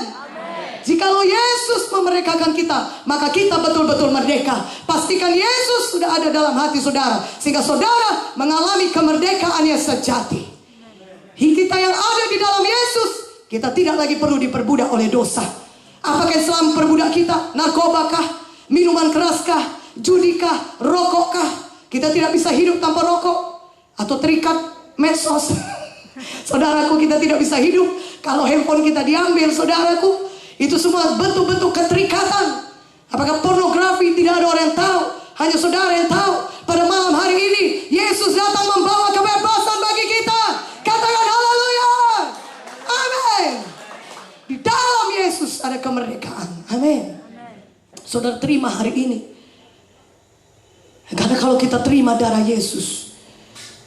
Jikalau Yesus memerdekakan kita, maka kita betul-betul merdeka. Pastikan Yesus sudah ada dalam hati saudara, sehingga saudara mengalami kemerdekaan yang sejati. Kita yang ada di dalam Yesus, kita tidak lagi perlu diperbudak oleh dosa. Apakah yang selama perbudak kita? Narkobakah? Minuman keraskah? Judikah? Rokokkah? Kita tidak bisa hidup tanpa rokok atau terikat medsos. Saudaraku, kita tidak bisa hidup kalau handphone kita diambil. Saudaraku, itu semua bentuk-bentuk keterikatan. Apakah pornografi? Tidak ada orang yang tahu, hanya saudara yang tahu. Pada malam hari ini Yesus datang membawa kebebasan bagi kita. Katakan haleluya. Amin. Di dalam Yesus ada kemerdekaan. Amin. Saudara terima hari ini. Karena kalau kita terima darah Yesus,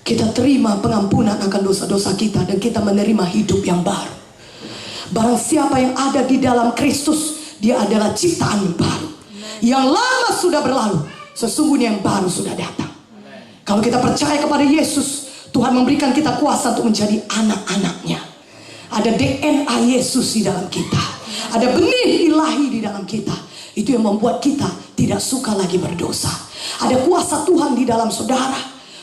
kita terima pengampunan akan dosa-dosa kita, dan kita menerima hidup yang baru. Barang siapa yang ada di dalam Kristus, dia adalah ciptaan baru. Yang lama sudah berlalu, sesungguhnya yang baru sudah datang. Kalau kita percaya kepada Yesus, Tuhan memberikan kita kuasa untuk menjadi anak-anaknya. Ada DNA Yesus di dalam kita, ada benih ilahi di dalam kita. Itu yang membuat kita tidak suka lagi berdosa. Ada kuasa Tuhan di dalam saudara.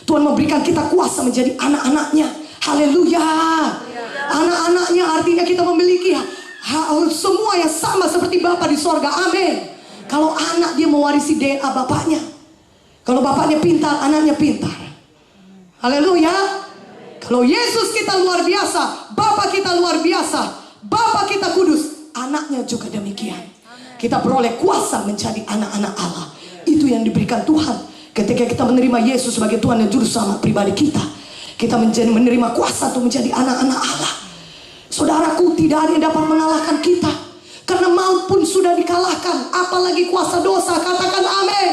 Tuhan memberikan kita kuasa menjadi anak-anaknya. Haleluya. Anak-anaknya artinya kita memiliki hal semua yang sama seperti Bapa di sorga. Amin. Kalau anak, dia mewarisi DNA bapaknya. Kalau bapaknya pintar, anaknya pintar. Haleluya. Kalau Yesus kita luar biasa, Bapa kita luar biasa, Bapa kita kudus, anaknya juga demikian. Kita peroleh kuasa menjadi anak-anak Allah. Itu yang diberikan Tuhan ketika kita menerima Yesus sebagai Tuhan dan Juru Selamat pribadi kita. Kita menerima kuasa untuk menjadi anak-anak Allah. Saudaraku, tidak ada yang dapat mengalahkan kita, karena maut pun sudah dikalahkan. Apalagi kuasa dosa. Katakan amin.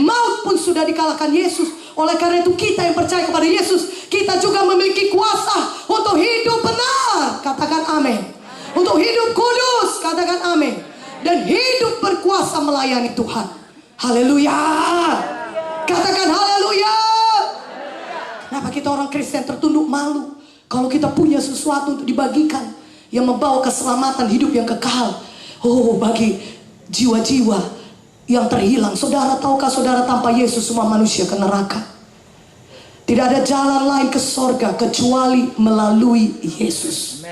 Maut pun sudah dikalahkan Yesus. Oleh karena itu kita yang percaya kepada Yesus, kita juga memiliki kuasa untuk hidup benar. Katakan amin. Untuk hidup kudus. Katakan amin. Dan hidup berkuasa melayani Tuhan. Haleluya. Katakan haleluya. Kenapa kita orang Kristen tertunduk malu kalau kita punya sesuatu untuk dibagikan yang membawa keselamatan hidup yang kekal? Oh, bagi jiwa-jiwa yang terhilang. Saudara, tahukah saudara, tanpa Yesus semua manusia ke neraka? Tidak ada jalan lain ke sorga kecuali melalui Yesus.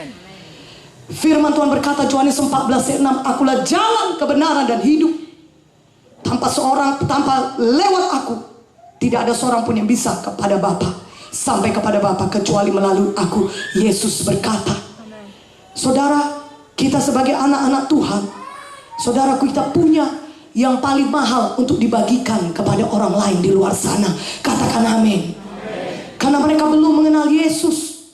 Firman Tuhan berkata, Yohanes 14:6, akulah jalan, kebenaran dan hidup. Tanpa lewat aku, tidak ada seorang pun yang bisa kepada Bapa, sampai kepada Bapa, kecuali melalui aku. Yesus berkata. Saudara, kita sebagai anak-anak Tuhan, saudaraku, kita punya yang paling mahal untuk dibagikan kepada orang lain di luar sana. Katakan amin. Karena mereka belum mengenal Yesus.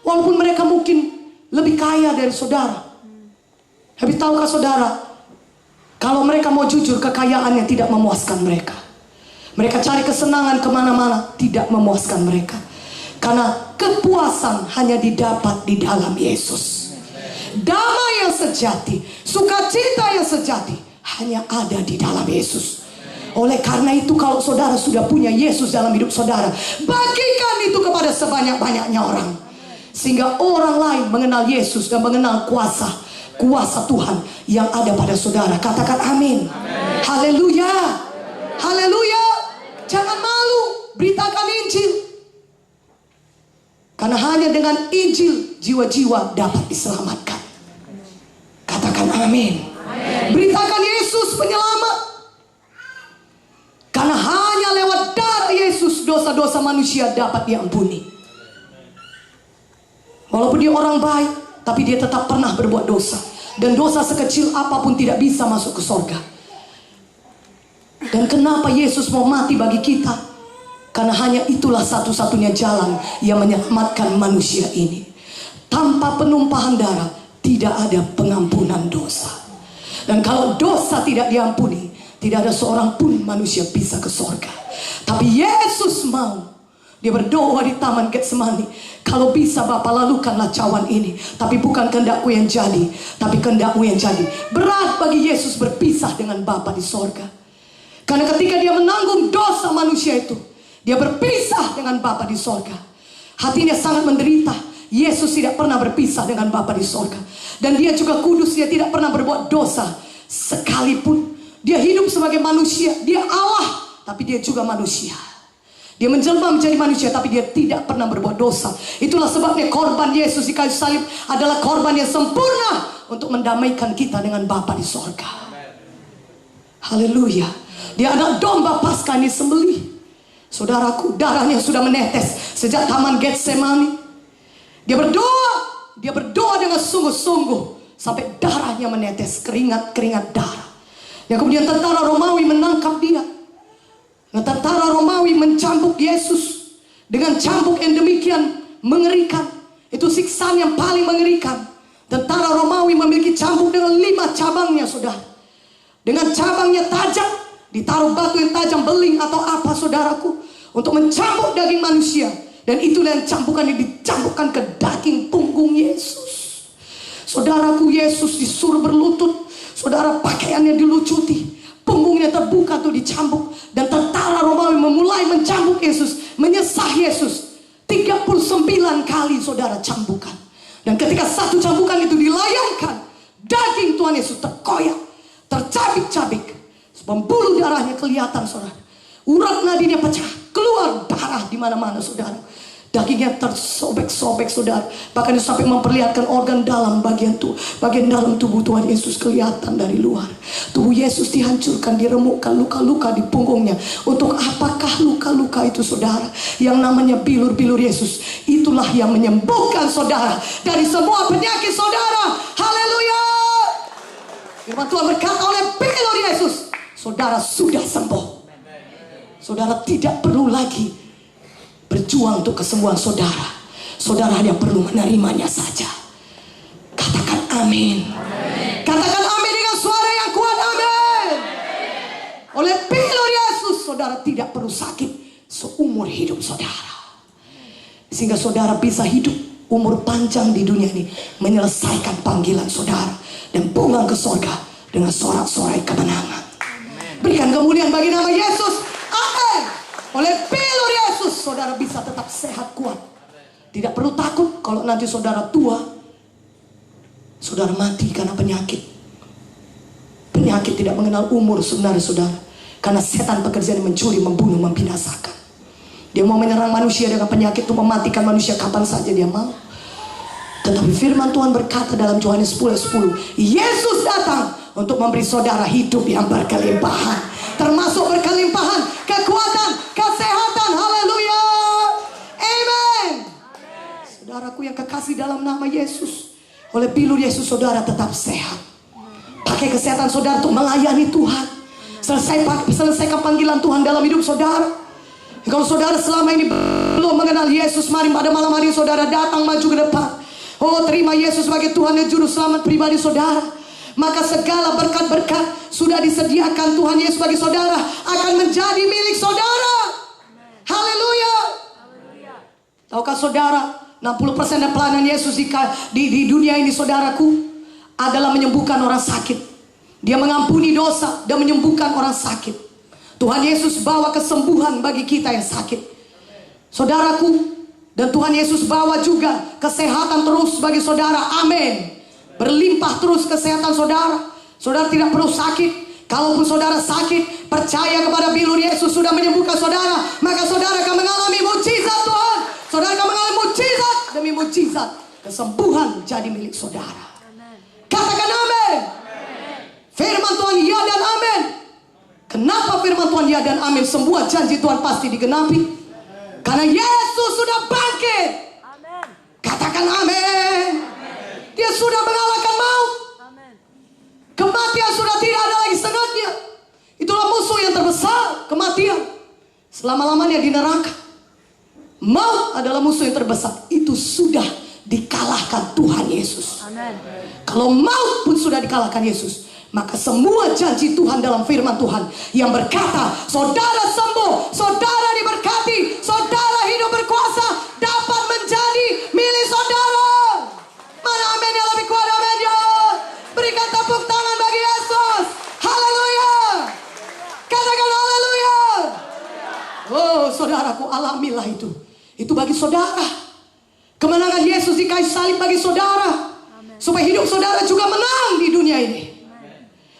Walaupun mereka mungkin lebih kaya dari saudara. Tapi tahukah saudara, kalau mereka mau jujur, kekayaannya tidak memuaskan mereka. Mereka cari kesenangan kemana-mana, tidak memuaskan mereka. Karena kepuasan hanya didapat di dalam Yesus. damai yang sejati, sukacita yang sejati hanya ada di dalam Yesus. Oleh karena itu, kalau saudara sudah punya Yesus dalam hidup saudara, bagikan itu kepada sebanyak-banyaknya orang, sehingga orang lain mengenal Yesus dan mengenal kuasa Tuhan yang ada pada saudara. Katakan amin. Haleluya. Haleluya. Jangan malu, beritakan Injil. Karena hanya dengan Injil jiwa-jiwa dapat diselamatkan. Katakan amin. Beritakan Yesus penyelamat. Karena hanya lewat darah Yesus dosa-dosa manusia dapat diampuni. Walaupun dia orang baik, tapi dia tetap pernah berbuat dosa. Dan dosa sekecil apapun tidak bisa masuk ke surga. Dan kenapa Yesus mau mati bagi kita? Karena hanya itulah satu-satunya jalan yang menyelamatkan manusia ini. Tanpa penumpahan darah tidak ada pengampunan dosa. Dan kalau dosa tidak diampuni, tidak ada seorang pun manusia bisa ke surga. Tapi Yesus mau. Dia berdoa di Taman Getsemani, kalau bisa Bapa, lalukanlah cawan ini, tapi bukan kehendakku yang jadi, tapi kehendakmu yang jadi. Berat bagi Yesus berpisah dengan Bapa di surga. Karena ketika dia menanggung dosa manusia itu, dia berpisah dengan Bapa di surga. Hatinya sangat menderita. Yesus tidak pernah berpisah dengan Bapa di surga. Dan dia juga kudus, dia tidak pernah berbuat dosa sekalipun. Dia hidup sebagai manusia. Dia Allah, tapi dia juga manusia. Dia menjelma menjadi manusia, tapi dia tidak pernah berbuat dosa. Itulah sebabnya korban Yesus di kayu salib adalah korban yang sempurna untuk mendamaikan kita dengan Bapa di sorga. Haleluya. Dia anak domba Paskah ini sembelih. Saudaraku, darahnya sudah menetes sejak Taman Getsemani. Dia berdoa dengan sungguh-sungguh sampai darahnya menetes, keringat darah. Yang kemudian tentara Romawi menangkap dia. Nah, tentara Romawi mencambuk Yesus dengan cambuk yang demikian mengerikan. Itu siksaan yang paling mengerikan. Tentara Romawi memiliki cambuk dengan 5 cabangnya, saudara. Dengan cabangnya tajam, ditaruh batu yang tajam, beling atau apa, saudaraku, untuk mencambuk daging manusia. Dan itulah yang cambukan yang dicambukkan ke daging punggung Yesus. Saudaraku, Yesus disuruh berlutut. Saudara, pakaiannya dilucuti, punggungnya terbuka tuh dicambuk. Dan tentara Romawi memulai mencambuk Yesus, menyesah Yesus 39 kali, saudara, cambukan. Dan ketika satu cambukan itu dilayangkan, daging Tuhan Yesus terkoyak, tercabik-cabik, pembuluh darahnya kelihatan, saudara. Urat nadinya pecah, keluar darah di mana-mana, saudara. Dagingnya tersobek-sobek, saudara. Bahkan sampai memperlihatkan organ dalam bagian dalam tubuh Tuhan Yesus kelihatan dari luar. Tubuh Yesus dihancurkan, diremukkan, luka-luka di punggungnya. Untuk apakah luka-luka itu, saudara? Yang namanya bilur-bilur Yesus. Itulah yang menyembuhkan saudara dari semua penyakit saudara. Haleluya. Firman Tuhan berkata, oleh bilur Yesus saudara sudah sembuh. Saudara tidak perlu lagi berjuang untuk kesembuhan saudara. Saudara hanya perlu menerimanya saja. Katakan amin. Katakan amin dengan suara yang kuat, amin. Oleh bilur Yesus saudara tidak perlu sakit seumur hidup saudara. Sehingga saudara bisa hidup umur panjang di dunia ini, menyelesaikan panggilan saudara dan pulang ke surga dengan sorak-sorai kemenangan. Berikan kemuliaan bagi nama Yesus. Amin. Oleh bilur Yesus saudara bisa tetap sehat, kuat. Tidak perlu takut kalau nanti saudara tua, saudara mati karena penyakit. Penyakit tidak mengenal umur sebenarnya, saudara. Karena setan pekerjaan mencuri, membunuh, membinasakan. Dia mau menyerang manusia dengan penyakit itu, mematikan manusia kapan saja dia mau. Tetapi firman Tuhan berkata dalam Yohanes 10:10, Yesus datang untuk memberi saudara hidup yang berkelimpahan. Termasuk berkelimpahan kekuatan, kesehatan. Haleluya. Amen. Saudaraku yang kekasih dalam nama Yesus, oleh bilur Yesus saudara tetap sehat. Pakai kesehatan saudara untuk melayani Tuhan. Selesaikan panggilan Tuhan dalam hidup saudara. Kalau saudara selama ini belum mengenal Yesus, mari pada malam hari saudara datang maju ke depan. Oh, terima Yesus sebagai Tuhan dan Juru Selamat pribadi saudara. Maka segala berkat-berkat sudah disediakan Tuhan Yesus bagi saudara akan menjadi milik saudara. Haleluya. Tahukah saudara, 60% dari pelayanan Yesus di dunia ini, saudaraku, adalah menyembuhkan orang sakit. Dia mengampuni dosa dan menyembuhkan orang sakit. Tuhan Yesus bawa kesembuhan bagi kita yang sakit, saudaraku. Dan Tuhan Yesus bawa juga kesehatan terus bagi saudara. Amin. Berlimpah terus kesehatan saudara. Saudara tidak perlu sakit. Kalaupun saudara sakit, percaya kepada bilur Yesus sudah menyembuhkan saudara, maka saudara akan mengalami mukjizat Tuhan. Saudara akan mengalami mukjizat demi mukjizat. Kesembuhan jadi milik saudara. Katakan amin. Firman Tuhan ya dan amin. Kenapa firman Tuhan ya dan amin? Semua janji Tuhan pasti digenapi. Karena Yesus sudah bangkit. Katakan amin. Dia sudah mengalahkan maut. Kematian sudah tidak ada lagi sengatnya. Itulah musuh yang terbesar, kematian. Selama-lamanya di neraka. Maut adalah musuh yang terbesar. Itu sudah dikalahkan Tuhan Yesus. Kalau maut pun sudah dikalahkan Yesus, maka semua janji Tuhan dalam firman Tuhan yang berkata saudara sembuh, saudara diberkati, saudara hidup berkuasa, dapat menjadi milik saudara. Mana amin yang lebih kuat? Amin ya. Berikan tepuk tangan bagi Yesus. Haleluya. Katakan haleluya. Oh saudaraku, alamilah itu. Itu bagi saudara. Kemenangan Yesus di kayu salib bagi saudara. Supaya hidup saudara juga menang di dunia ini.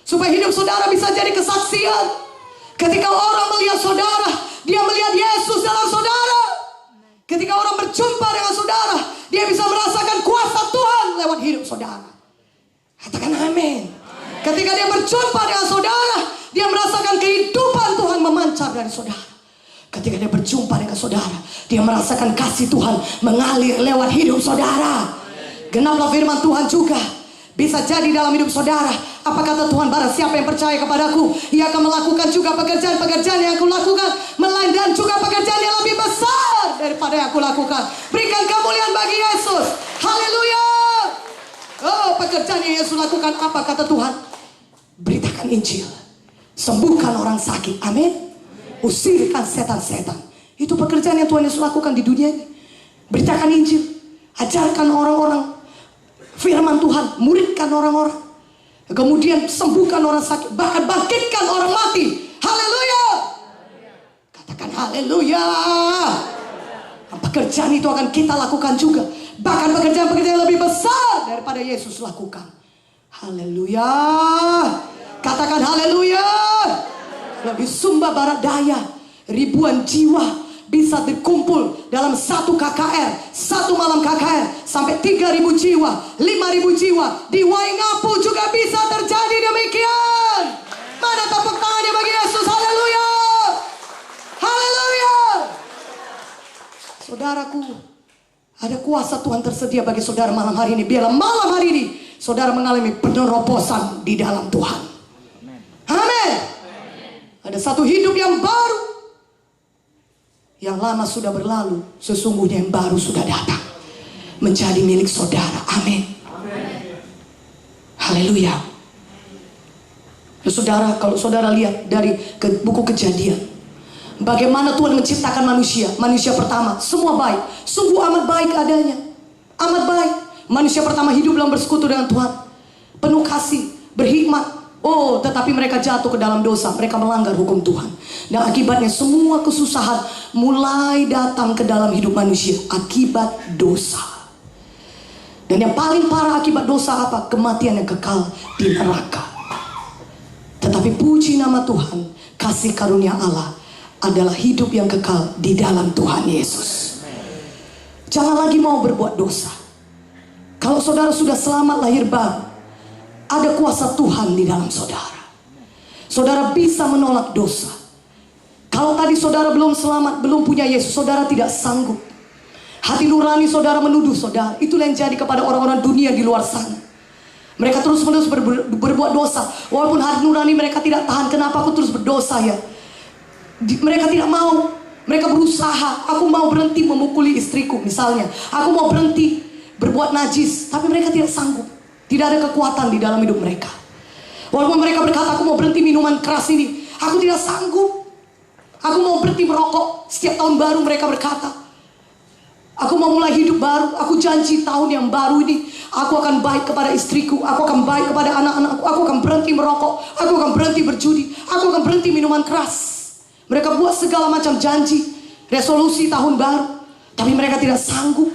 Supaya hidup saudara bisa jadi kesaksian. Ketika orang melihat saudara, dia melihat Yesus dalam saudara. Ketika orang berjumpa dengan saudara, dia bisa merasakan kuasa Tuhan lewat hidup saudara. Katakan amin. Ketika dia berjumpa dengan saudara, dia merasakan kehidupan Tuhan memancar dari saudara. Ketika dia berjumpa dengan saudara, dia merasakan kasih Tuhan mengalir lewat hidup saudara. Genaplah firman Tuhan juga bisa jadi dalam hidup saudara. Apa kata Tuhan? Barang siapa yang percaya kepadaku, ia akan melakukan juga pekerjaan-pekerjaan yang aku lakukan, dan juga pekerjaan yang lebih besar daripada yang aku lakukan. Berikan kemuliaan bagi Yesus. Haleluya. Oh, pekerjaan yang Yesus lakukan apa kata Tuhan? Beritakan Injil, sembuhkan orang sakit. Amin. Usirkan setan-setan. Itu pekerjaan yang Tuhan Yesus lakukan di dunia ini. Beritakan Injil, ajarkan orang-orang firman Tuhan, muridkan orang-orang, kemudian sembuhkan orang sakit, bahkan bangkitkan orang mati. Haleluya. Katakan haleluya. Pekerjaan itu akan kita lakukan juga, bahkan pekerjaan-pekerjaan yang lebih besar daripada Yesus lakukan. Haleluya. Katakan haleluya. Di Sumba Barat Daya, ribuan jiwa bisa berkumpul dalam satu KKR, satu malam KKR, sampai 3.000 jiwa, 5.000 jiwa. Di Waingapu juga bisa terjadi demikian. Mana tepuk tangannya bagi Yesus? Haleluya. Haleluya. Saudaraku, ada kuasa Tuhan tersedia bagi saudara malam hari ini. Biarlah malam hari ini saudara mengalami penerobosan di dalam Tuhan. Amin. Ada satu hidup yang baru. Yang lama sudah berlalu, sesungguhnya yang baru sudah datang, menjadi milik saudara. Amin. Haleluya. Saudara, kalau saudara lihat dari buku Kejadian, bagaimana Tuhan menciptakan manusia. Manusia pertama, semua baik, sungguh amat baik adanya, amat baik. Manusia pertama hidup dalam bersekutu dengan Tuhan, penuh kasih, berhikmat. Oh, tetapi mereka jatuh ke dalam dosa. Mereka melanggar hukum Tuhan. Dan akibatnya semua kesusahan mulai datang ke dalam hidup manusia. Akibat dosa. Dan yang paling parah akibat dosa apa? Kematian yang kekal di neraka. Tetapi puji nama Tuhan, kasih karunia Allah adalah hidup yang kekal di dalam Tuhan Yesus. Jangan lagi mau berbuat dosa. Kalau saudara sudah selamat lahir baru, ada kuasa Tuhan di dalam saudara. Saudara bisa menolak dosa. Kalau tadi saudara belum selamat, belum punya Yesus, saudara tidak sanggup. Hati nurani saudara menuduh saudara. Itulah yang jadi kepada orang-orang dunia di luar sana. Mereka terus-menerus berbuat dosa. Walaupun hati nurani mereka tidak tahan. Kenapa aku terus berdosa ya? Mereka tidak mau. Mereka berusaha. Aku mau berhenti memukuli istriku misalnya. Aku mau berhenti berbuat najis. Tapi mereka tidak sanggup. Tidak ada kekuatan di dalam hidup mereka. Walaupun mereka berkata, aku mau berhenti minuman keras ini, aku tidak sanggup. Aku mau berhenti merokok. Setiap tahun baru mereka berkata, Aku mau mulai hidup baru. Aku janji tahun yang baru ini aku akan baik kepada istriku. Aku akan baik kepada anak-anakku. Aku akan berhenti merokok. Aku akan berhenti berjudi. Aku akan berhenti minuman keras. Mereka buat segala macam janji, resolusi tahun baru, tapi mereka tidak sanggup.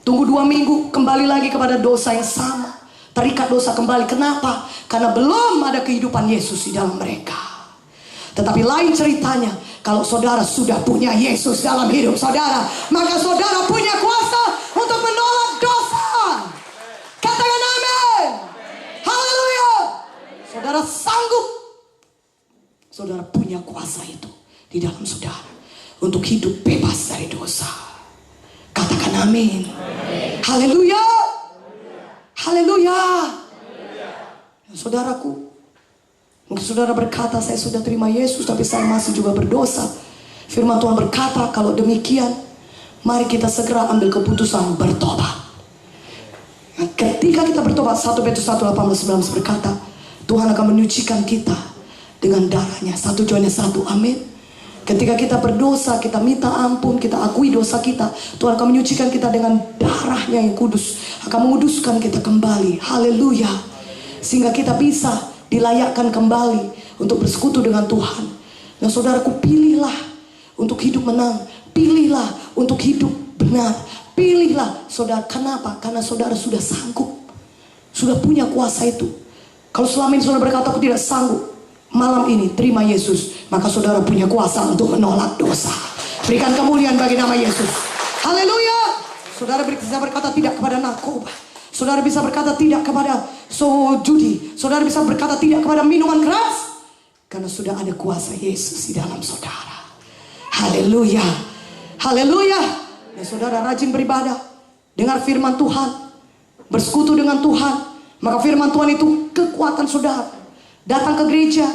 Tunggu 2 minggu, kembali lagi kepada dosa yang sama. Terikat dosa kembali. Kenapa? Karena belum ada kehidupan Yesus di dalam mereka. Tetapi lain ceritanya, kalau saudara sudah punya Yesus dalam hidup saudara, maka saudara punya kuasa untuk menolak dosa. Katakan amin. Haleluya. Saudara sanggup. Saudara punya kuasa itu di dalam saudara untuk hidup bebas dari dosa. Katakan amin. Haleluya. Haleluya. Saudaraku, mungkin saudara berkata, saya sudah terima Yesus tapi saya masih juga berdosa. Firman Tuhan berkata, kalau demikian mari kita segera ambil keputusan bertobat. Ketika kita bertobat, 1 Petrus 1:18-19 berkata, Tuhan akan menyucikan kita dengan darahnya. 1 Yohanes 1, amin. Ketika kita berdosa, kita minta ampun, kita akui dosa kita, Tuhan akan menyucikan kita dengan darahnya yang kudus, akan menguduskan kita kembali. Haleluya. Sehingga kita bisa dilayakkan kembali untuk bersekutu dengan Tuhan. Nah saudaraku, pilihlah untuk hidup menang. Pilihlah untuk hidup benar. Pilihlah saudara. Kenapa? Karena saudara sudah sanggup, sudah punya kuasa itu. Kalau selama ini saudara berkata aku tidak sanggup, malam ini terima Yesus, maka saudara punya kuasa untuk menolak dosa. Berikan kemuliaan bagi nama Yesus. Haleluya. Saudara bisa berkata tidak kepada narkoba. Saudara bisa berkata tidak kepada judi. Saudara bisa berkata tidak kepada minuman keras, karena sudah ada kuasa Yesus di dalam saudara. Haleluya. Haleluya. Dan saudara rajin beribadah, dengar firman Tuhan, bersekutu dengan Tuhan, maka firman Tuhan itu kekuatan saudara. Datang ke gereja,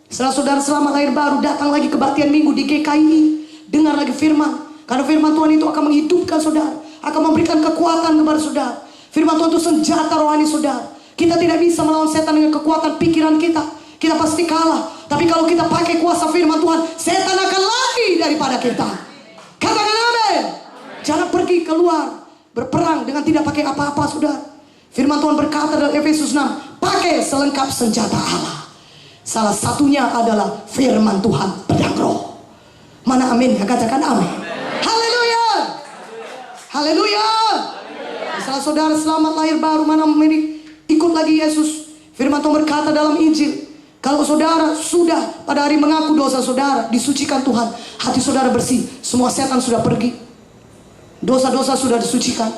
setelah saudara selamat lahir baru, datang lagi kebaktian minggu di GKI, dengar lagi firman. Karena firman Tuhan itu akan menghidupkan saudara, akan memberikan kekuatan kepada saudara. Firman Tuhan itu senjata rohani saudara. Kita tidak bisa melawan setan dengan kekuatan pikiran kita. Kita pasti kalah. Tapi kalau kita pakai kuasa firman Tuhan, setan akan lari daripada kita. Katakan amin. Jangan pergi keluar berperang dengan tidak pakai apa-apa saudara. Firman Tuhan berkata dalam Efesus 6, pakai selengkap senjata Allah. Salah satunya adalah firman Tuhan, pedang roh. Mana amin? Katakan amin. Haleluya. Haleluya. Setelah saudara selamat lahir baru, mana ikut lagi Yesus. Firman Tuhan berkata dalam Injil, kalau saudara sudah pada hari mengaku dosa saudara, disucikan Tuhan, hati saudara bersih, semua setan sudah pergi, dosa-dosa sudah disucikan,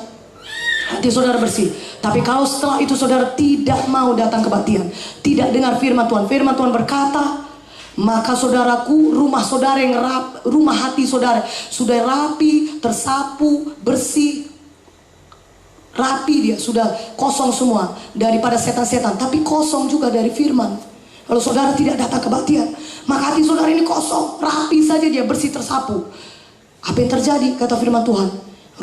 hati saudara bersih. Tapi kalau setelah itu saudara tidak mau datang kebaktian, tidak dengar firman Tuhan, firman Tuhan berkata, maka saudaraku, rumah saudara yang rumah hati saudara sudah rapi, tersapu, bersih, rapi, dia sudah kosong semua daripada setan-setan, tapi kosong juga dari firman. Kalau saudara tidak datang kebaktian, maka hati saudara ini kosong, rapi saja dia, bersih, tersapu. Apa yang terjadi? Kata firman Tuhan,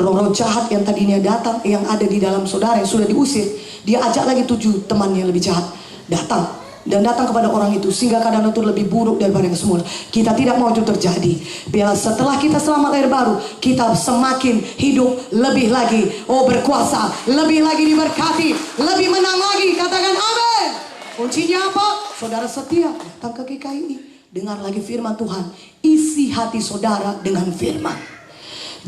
roh-roh jahat yang tadinya datang, yang ada di dalam saudara yang sudah diusir, dia ajak lagi 7 temannya lebih jahat datang. Dan datang kepada orang itu, sehingga keadaan itu lebih buruk daripada yang semula. Kita tidak mau itu terjadi. Biarlah setelah kita selamat lahir baru, kita semakin hidup lebih lagi, berkuasa, lebih lagi diberkati, lebih menang lagi. Katakan amin. Kuncinya apa? Saudara setia datang ke GKI, dengar lagi firman Tuhan, isi hati saudara dengan firman.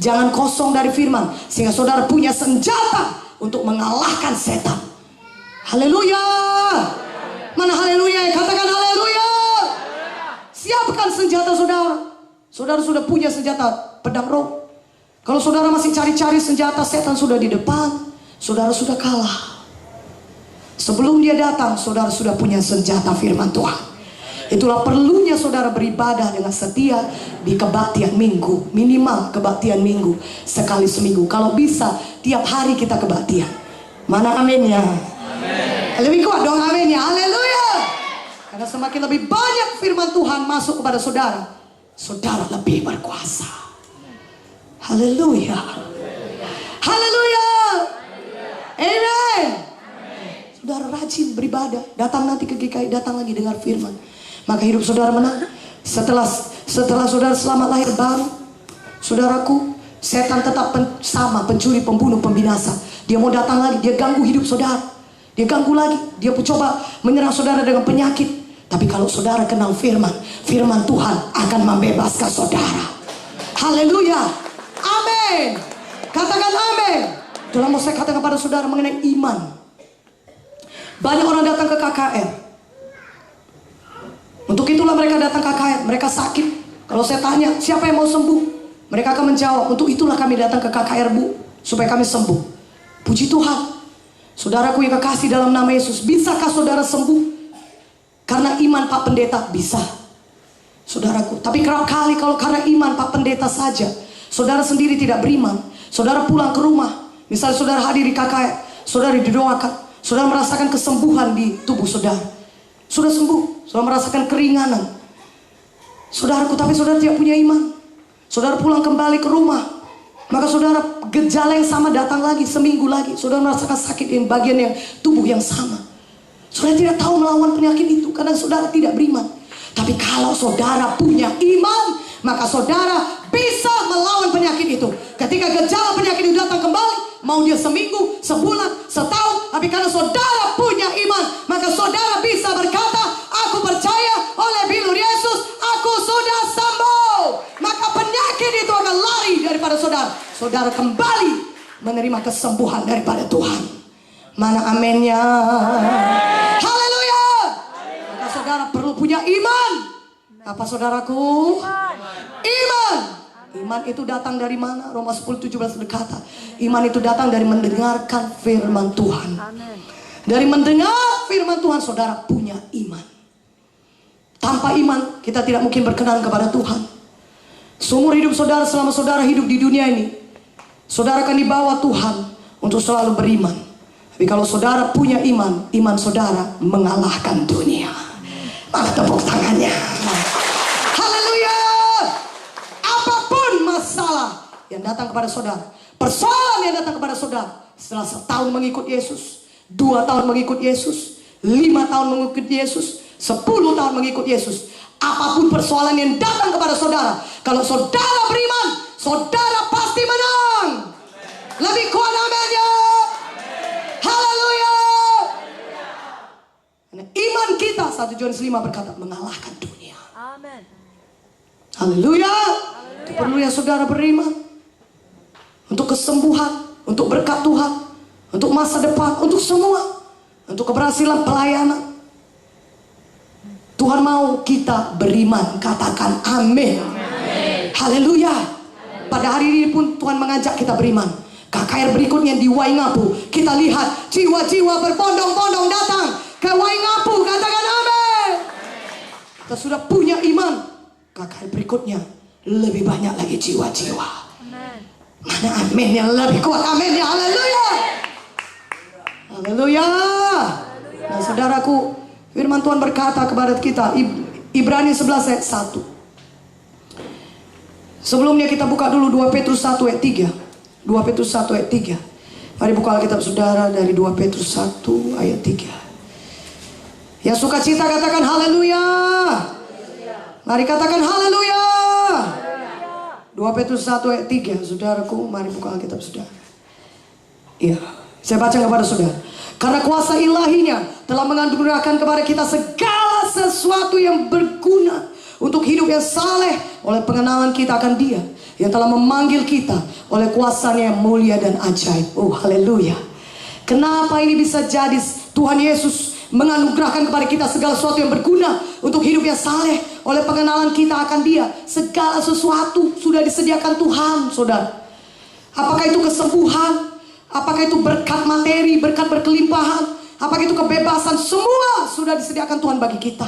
Jangan kosong dari firman, sehingga saudara punya senjata untuk mengalahkan setan. Haleluya. Mana haleluya? Katakan haleluya. Siapkan senjata saudara. Saudara sudah punya senjata pedang roh. Kalau saudara masih cari-cari senjata, setan sudah di depan, saudara sudah kalah. Sebelum dia datang, saudara sudah punya senjata firman Tuhan. Itulah perlunya saudara beribadah dengan setia di kebaktian minggu. Minimal kebaktian minggu sekali seminggu. Kalau bisa tiap hari kita kebaktian. Mana aminnya? Lebih kuat dong aminnya. Haleluya. Karena semakin lebih banyak firman Tuhan masuk kepada saudara, saudara lebih berkuasa. Haleluya. Haleluya. Amen. Saudara rajin beribadah, datang nanti ke GKI, datang lagi dengar firman, maka hidup saudara menang. Setelah saudara selamat lahir baru, saudaraku, Setan tetap sama, pencuri, pembunuh, pembinasa. Dia mau datang lagi, dia ganggu hidup saudara. Dia ganggu lagi, dia coba menyerang saudara dengan penyakit. Tapi kalau saudara kenal firman, firman Tuhan akan membebaskan saudara. Haleluya. Amin. Katakan amin. Itulah mau saya katakan pada saudara mengenai iman. Banyak orang datang ke KKR. Untuk itulah mereka datang ke KKR. Mereka sakit. Kalau saya tanya siapa yang mau sembuh, mereka akan menjawab, untuk itulah kami datang ke KKR, Bu, supaya kami sembuh. Puji Tuhan. Saudaraku yang kekasih dalam nama Yesus, bisakah saudara sembuh? Karena iman Pak Pendeta bisa, saudaraku. Tapi kerap kali kalau karena iman Pak Pendeta saja, saudara sendiri tidak beriman. Saudara pulang ke rumah, misalnya saudara hadir di KKR, saudara didoakan, saudara merasakan kesembuhan di tubuh saudara. Sudah sembuh, saudara merasakan keringanan. Saudaraku, tapi saudara tidak punya iman. Saudara pulang kembali ke rumah, maka saudara gejala yang sama datang lagi, seminggu lagi. Saudara merasakan sakit di bagian yang tubuh yang sama. Saudara tidak tahu melawan penyakit itu karena saudara tidak beriman. Tapi kalau saudara punya iman, maka saudara bisa melawan penyakit itu. Ketika gejala penyakit itu datang kembali, mau dia seminggu, sebulan, setahun, tapi karena saudara punya iman, maka saudara bisa berkata, aku percaya oleh bilur Yesus, aku sudah sembuh. Maka penyakit itu akan lari daripada saudara. Saudara kembali menerima kesembuhan daripada Tuhan. Mana amennya? Haleluya. Maka saudara perlu punya iman. Apa saudaraku? Iman. Iman itu datang dari mana? Roma 10:17 berkata, iman itu datang dari mendengarkan firman Tuhan. Dari mendengar firman Tuhan, saudara punya iman. Tanpa iman kita tidak mungkin berkenan kepada Tuhan. Seumur hidup saudara, selama saudara hidup di dunia ini, saudara akan dibawa Tuhan untuk selalu beriman. Tapi kalau saudara punya iman, iman saudara mengalahkan dunia. Mana tepuk tangannya? Haleluya. Apapun masalah yang datang kepada saudara, persoalan yang datang kepada saudara, setelah setahun mengikut Yesus, 2 tahun mengikut Yesus, 5 tahun mengikut Yesus, 10 tahun mengikut Yesus, apapun persoalan yang datang kepada saudara, kalau saudara beriman, saudara pasti menang. Lebih kuat amin-nya. Haleluya. Iman kita, 1 Yohanes 5 berkata, mengalahkan dunia. Amin. Haleluya. Itu perlu ya saudara beriman. Untuk kesembuhan, untuk berkat Tuhan, untuk masa depan, untuk semua, untuk keberhasilan pelayanan. Tuhan mau kita beriman. Katakan amin. Haleluya. Pada hari ini pun Tuhan mengajak kita beriman. KKR berikutnya di Waingapu, kita lihat jiwa-jiwa berbondong-bondong datang ke Waingapu. Katakan amin. Kita sudah punya iman. KKR berikutnya lebih banyak lagi jiwa-jiwa. Mana amin yang lebih kuat? Amin ya. Haleluya. Haleluya. Nah saudaraku, firman Tuhan berkata kepada kita, Ibrani 11 ayat 1. Sebelumnya kita buka dulu 2 Petrus 1 ayat 3. 2 Petrus 1 ayat 3. Mari buka Alkitab saudara dari 2 Petrus 1 ayat 3. Yang suka cita katakan haleluya. Mari katakan haleluya. 2 Petrus 1 ayat 3. Saudaraku, mari buka Alkitab saudara. Iya, saya baca kepada saudara. Karena kuasa ilahinya telah menganugerahkan kepada kita segala sesuatu yang berguna untuk hidup yang saleh oleh pengenalan kita akan Dia yang telah memanggil kita oleh kuasanya yang mulia dan ajaib. Oh haleluya. Kenapa ini bisa jadi? Tuhan Yesus menganugerahkan kepada kita segala sesuatu yang berguna untuk hidup yang saleh oleh pengenalan kita akan Dia. Segala sesuatu sudah disediakan Tuhan, saudara. Apakah itu kesembuhan? Apakah itu berkat materi, berkat berkelimpahan, apakah itu kebebasan, semua sudah disediakan Tuhan bagi kita.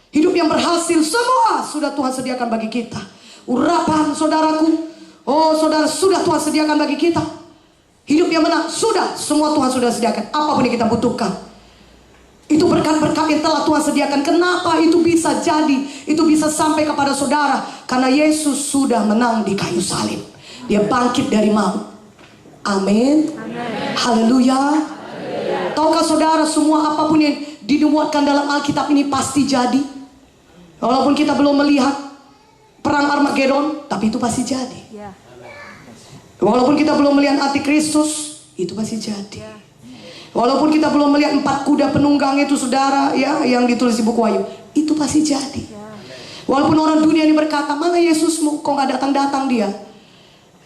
Hidup yang berhasil, semua sudah Tuhan sediakan bagi kita. Urapan saudaraku, oh saudara, sudah Tuhan sediakan bagi kita. Hidup yang menang, sudah, semua Tuhan sudah sediakan. Apapun yang kita butuhkan, itu berkat-berkat yang telah Tuhan sediakan. Kenapa itu bisa jadi, itu bisa sampai kepada saudara? Karena Yesus sudah menang di kayu salib. Dia bangkit dari maut. Amin. Haleluya. Tahukah saudara, semua apapun yang dinubuatkan dalam Alkitab ini pasti jadi. Walaupun kita belum melihat perang Armageddon, tapi itu pasti jadi. Walaupun kita belum melihat antikristus, itu pasti jadi. Walaupun kita belum melihat 4 kuda penunggang itu saudara, ya, yang ditulis di buku Wahyu, itu pasti jadi. Walaupun orang dunia ini berkata, mana Yesusmu, kok gak datang-datang dia?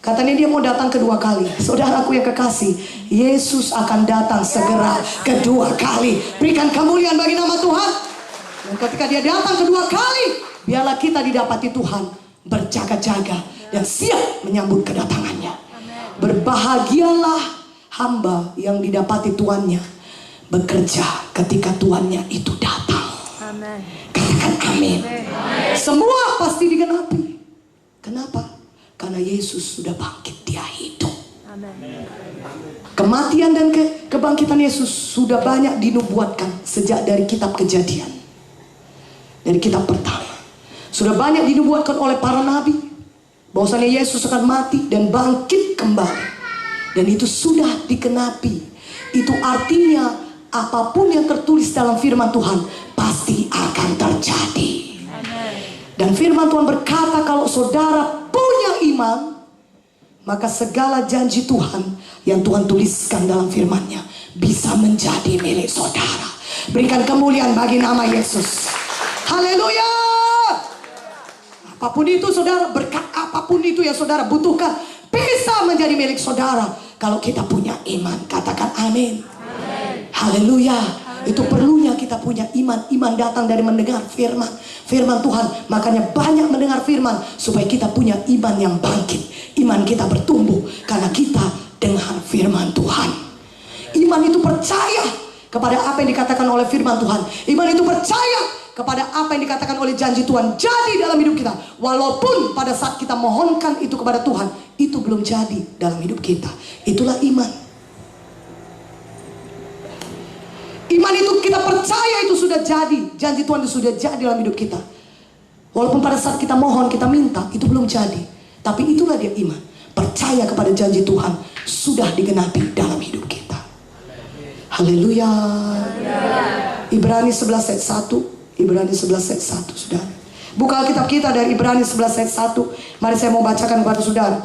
Katanya dia mau datang kedua kali. Saudaraku yang kekasih, Yesus akan datang segera kedua kali. Berikan kemuliaan bagi nama Tuhan. Dan ketika dia datang kedua kali, biarlah kita didapati Tuhan berjaga-jaga dan siap menyambut kedatangannya. Berbahagialah hamba yang didapati tuannya bekerja ketika tuannya itu datang. Amin. Katakan amin. Semua pasti digenapi. Kenapa? Karena Yesus sudah bangkit, dia hidup. Amin. Kematian dan kebangkitan Yesus sudah banyak dinubuatkan sejak dari kitab Kejadian. Dari kitab pertama. Sudah banyak dinubuatkan oleh para nabi bahwasanya Yesus akan mati dan bangkit kembali. Dan itu sudah dikenapi. Itu artinya apapun yang tertulis dalam firman Tuhan pasti akan terjadi. Amen. Dan firman Tuhan berkata, kalau saudara punya iman, maka segala janji Tuhan yang Tuhan tuliskan dalam firman-Nya bisa menjadi milik saudara. Berikan kemuliaan bagi nama Yesus. Haleluya. Apapun itu saudara, berkat apapun itu yang saudara butuhkan bisa menjadi milik saudara kalau kita punya iman. Katakan amin. Haleluya. Itu perlunya kita punya iman. Iman datang dari mendengar firman Tuhan. Makanya banyak mendengar firman supaya kita punya iman yang bangkit. Iman kita bertumbuh karena kita dengar firman Tuhan. Iman itu percaya kepada apa yang dikatakan oleh firman Tuhan. Iman itu percaya kepada apa yang dikatakan oleh janji Tuhan jadi dalam hidup kita. Walaupun pada saat kita mohonkan itu kepada Tuhan, itu belum jadi dalam hidup kita. Itulah iman. Iman itu kita percaya itu sudah jadi. Janji Tuhan itu sudah jadi dalam hidup kita. Walaupun pada saat kita mohon, kita minta, itu belum jadi. Tapi itulah dia iman. Percaya kepada janji Tuhan sudah digenapi dalam hidup kita. Haleluya. Ibrani 11 ayat 1. Ibrani 11 ayat 1, saudara. Buka Alkitab kita dari Ibrani 11 ayat 1. Mari saya mau bacakan kepada saudara.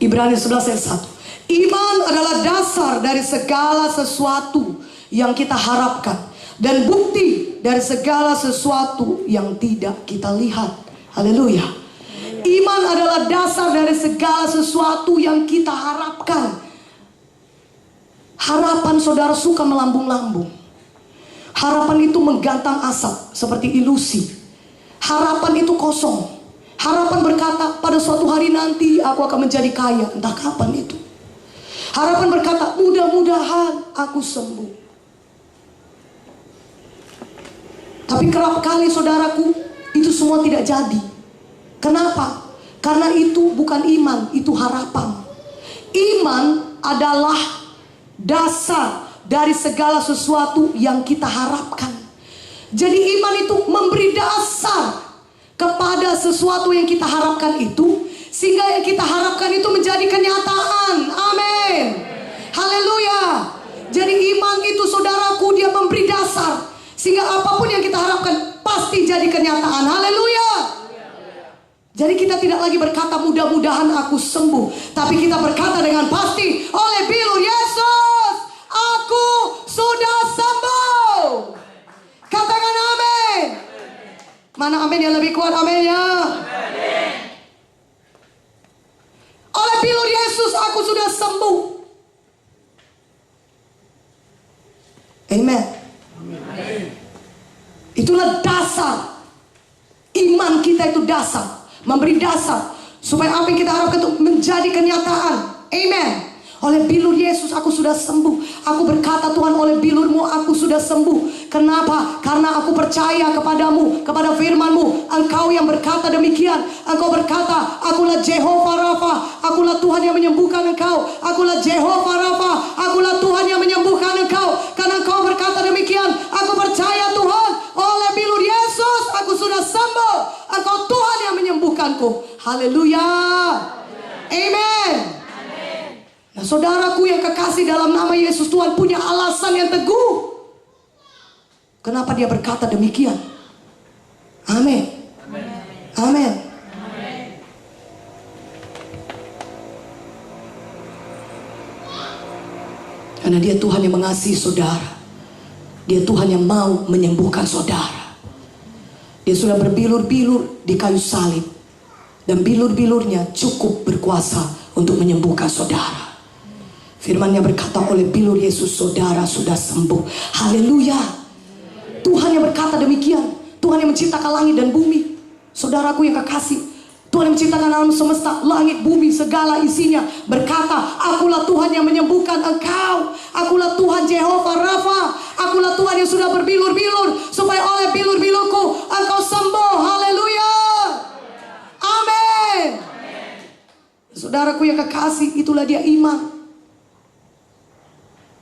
Ibrani 11 ayat 1. Iman adalah dasar dari segala sesuatu yang kita harapkan, dan bukti dari segala sesuatu yang tidak kita lihat. Haleluya. Iman adalah dasar dari segala sesuatu yang kita harapkan. Harapan saudara suka melambung-lambung. Harapan itu menggantang asap seperti ilusi. Harapan itu kosong. Harapan berkata, pada suatu hari nanti aku akan menjadi kaya. Entah kapan itu. Harapan berkata, mudah-mudahan aku sembuh. Tapi kerap kali saudaraku, itu semua tidak jadi. Kenapa? Karena itu bukan iman, itu harapan. Iman adalah dasar dari segala sesuatu yang kita harapkan. Jadi iman itu memberi dasar kepada sesuatu yang kita harapkan itu, sehingga yang kita harapkan itu menjadi kenyataan. Amin. Haleluya. Jadi iman itu saudaraku, dia memberi dasar sehingga apapun yang kita harapkan pasti jadi kenyataan. Haleluya. Jadi kita tidak lagi berkata mudah-mudahan aku sembuh, tapi kita berkata dengan pasti, oleh bilur Yesus aku sudah sembuh. Katakan amin. Mana amin yang lebih kuat? Aminnya. Oleh bilur Yesus aku sudah sembuh. Amen. Itulah dasar. Iman kita itu dasar. Memberi dasar supaya apa yang kita harapkan itu menjadi kenyataan. Amen. Oleh bilur Yesus aku sudah sembuh. Aku berkata, Tuhan, oleh bilur-Mu aku sudah sembuh. Kenapa? Karena aku percaya kepadamu, kepada firman-Mu. Engkau yang berkata demikian. Engkau berkata, akulah Jehovah Rafa, akulah Tuhan yang menyembuhkan engkau. Akulah Jehovah Rafa, akulah Tuhan yang menyembuhkan engkau. Karena engkau berkata demikian, aku percaya Tuhan, oleh bilur Yesus aku sudah sembuh. Engkau Tuhan yang menyembuhkanku. Haleluya. Amen. Nah, saudaraku yang kekasih dalam nama Yesus, Tuhan punya alasan yang teguh. Kenapa dia berkata demikian? Amin. Amin. Karena dia Tuhan yang mengasihi saudara. Dia Tuhan yang mau menyembuhkan saudara. Dia sudah berbilur-bilur di kayu salib. Dan bilur-bilurnya cukup berkuasa untuk menyembuhkan saudara. Firman-Nya berkata, oleh bilur Yesus saudara sudah sembuh. Haleluya. Tuhan yang berkata demikian. Tuhan yang menciptakan langit dan bumi. Saudaraku yang kekasih, Tuhan yang menciptakan alam semesta, langit, bumi, segala isinya, berkata, akulah Tuhan yang menyembuhkan engkau. Akulah Tuhan Jehovah Rafa. Akulah Tuhan yang sudah berbilur-bilur, supaya oleh bilur-bilurku engkau sembuh. Haleluya. Amin. Saudaraku yang kekasih, itulah dia iman.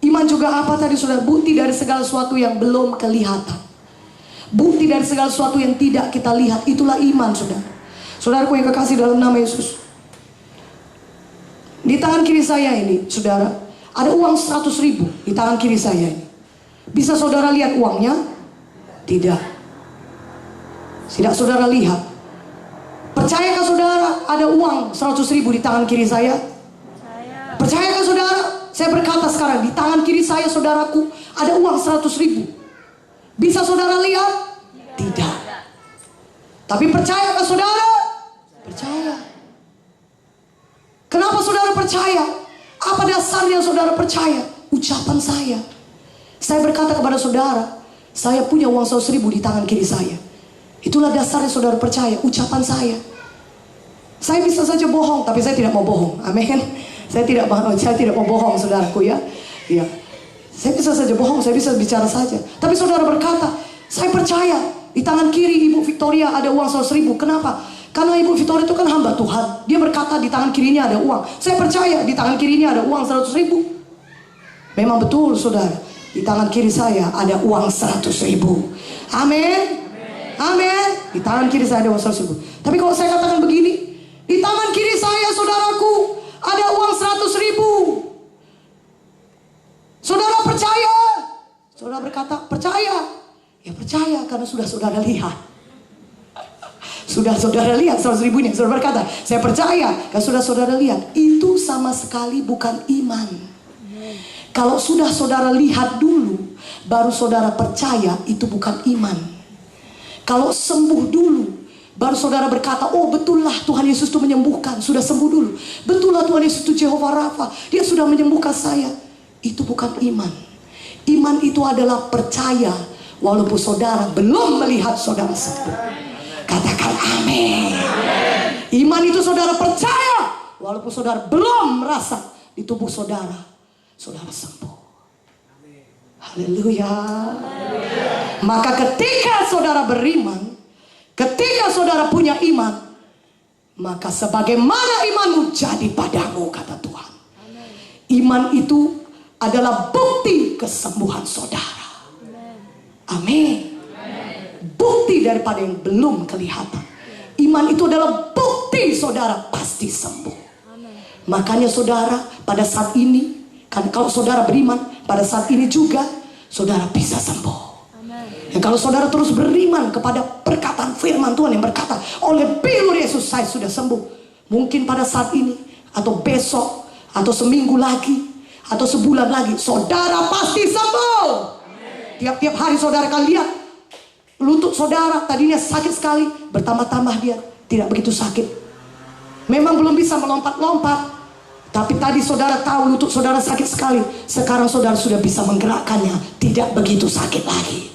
Iman juga apa tadi saudara? Bukti dari segala sesuatu yang belum kelihatan. Bukti dari segala sesuatu yang tidak kita lihat. Itulah iman saudara. Saudaraku yang kekasih dalam nama Yesus. Di tangan kiri saya ini saudara, ada uang 100.000 di tangan kiri saya ini. Bisa saudara lihat uangnya? Tidak. Tidak saudara lihat. Percayakah saudara ada uang 100.000 di tangan kiri saya? Percayakah saudara? Saya berkata sekarang, di tangan kiri saya saudaraku ada uang 100.000. Bisa saudara lihat? Tidak. Tapi percayakah saudara? Percaya. Kenapa saudara percaya? Apa dasarnya saudara percaya? Ucapan saya. Saya berkata kepada saudara, saya punya uang 100.000 di tangan kiri saya. Itulah dasarnya saudara percaya, ucapan saya. Saya bisa saja bohong, tapi saya tidak mau bohong. Amin. Saya tidak mau bohong saudaraku ya. Iya. Saya bisa saja bohong, saya bisa bicara saja. Tapi saudara berkata, saya percaya di tangan kiri Ibu Victoria ada uang 100.000. Kenapa? Karena Ibu Victoria itu kan hamba Tuhan. Dia berkata di tangan kirinya ada uang. Saya percaya di tangan kirinya ada uang 100.000. Memang betul saudara. Di tangan kiri saya ada uang 100.000. Amin. Amin. Di tangan kiri saya ada uang 100.000. Tapi kalau saya katakan begini, di tangan kiri saya saudaraku ada uang 100.000. Saudara percaya? Saudara berkata percaya. Ya percaya karena sudah saudara lihat. Sudah saudara lihat 100.000 ini. Saudara berkata saya percaya karena sudah saudara lihat. Itu sama sekali bukan iman. Kalau sudah saudara lihat dulu, baru saudara percaya, itu bukan iman. Kalau sembuh dulu, baru saudara berkata, oh betullah Tuhan Yesus itu menyembuhkan. Sudah sembuh dulu. Betullah Tuhan Yesus itu Jehovah Rafa. Dia sudah menyembuhkan saya. Itu bukan iman. Iman itu adalah percaya walaupun saudara belum melihat saudara sembuh. Katakan amin. Iman itu saudara percaya walaupun saudara belum merasa di tubuh saudara sembuh. Haleluya. Maka ketika saudara beriman, ketika saudara punya iman, maka sebagaimana imanmu jadi padamu, kata Tuhan. Iman itu adalah bukti kesembuhan saudara. Amin. Bukti daripada yang belum kelihatan. Iman itu adalah bukti saudara pasti sembuh. Makanya saudara pada saat ini, kan kalau saudara beriman, pada saat ini juga saudara bisa sembuh. Dan kalau saudara terus beriman kepada perkataan firman Tuhan yang berkata, oleh bilur Yesus saya sudah sembuh. Mungkin pada saat ini, atau besok, atau seminggu lagi, atau sebulan lagi, saudara pasti sembuh. Tiap-tiap hari saudara akan lihat lutut saudara tadinya sakit sekali, bertambah-tambah dia tidak begitu sakit. Memang belum bisa melompat-lompat, tapi tadi saudara tahu lutut saudara sakit sekali. Sekarang saudara sudah bisa menggerakkannya, tidak begitu sakit lagi.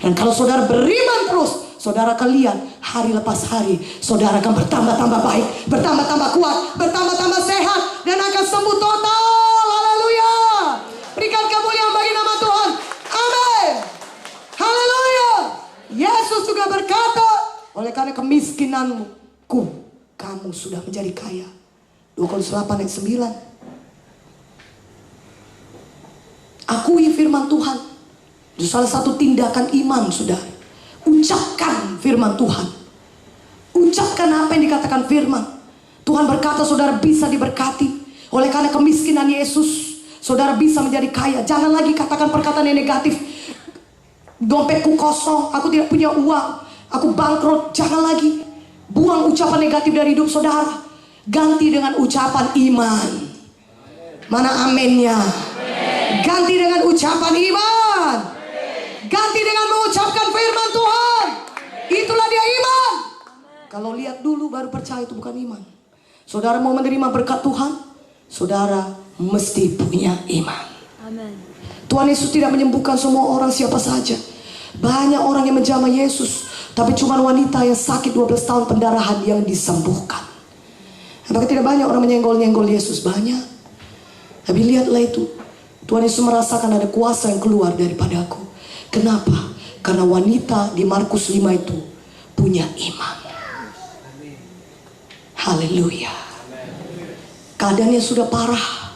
Dan kalau saudara beriman terus, saudara akan lihat hari lepas hari, saudara akan bertambah-tambah baik, bertambah-tambah kuat, bertambah-tambah sehat, dan akan sembuh total. Haleluya. Berikan kemuliaan bagi nama Tuhan. Amin. Haleluya. Yesus juga berkata, oleh karena kemiskinanmu, kamu sudah menjadi kaya. 2 Korintus 8 ayat 9. Akui firman Tuhan. Itu salah satu tindakan iman, saudara. Ucapkan firman Tuhan. Ucapkan apa yang dikatakan firman. Tuhan berkata saudara bisa diberkati. Oleh karena kemiskinan Yesus, saudara bisa menjadi kaya. Jangan lagi katakan perkataan yang negatif. Dompetku kosong, aku tidak punya uang, aku bangkrut. Jangan lagi. Buang ucapan negatif dari hidup saudara. Ganti dengan ucapan iman. Mana amennya? Ganti dengan ucapan iman. Ganti dengan mengucapkan firman Tuhan. Itulah dia iman. Kalau lihat dulu baru percaya, itu bukan iman. Saudara mau menerima berkat Tuhan, saudara mesti punya iman. Amen. Tuhan Yesus tidak menyembuhkan semua orang siapa saja. Banyak orang yang menjamah Yesus, tapi cuma wanita yang sakit 12 tahun pendarahan yang disembuhkan. Apakah tidak banyak orang menyenggol-nyenggol Yesus? Banyak. Tapi lihatlah itu, Tuhan Yesus merasakan ada kuasa yang keluar daripadaku. Kenapa? Karena wanita di Markus 5 itu punya iman. Haleluya. Keadaannya sudah parah.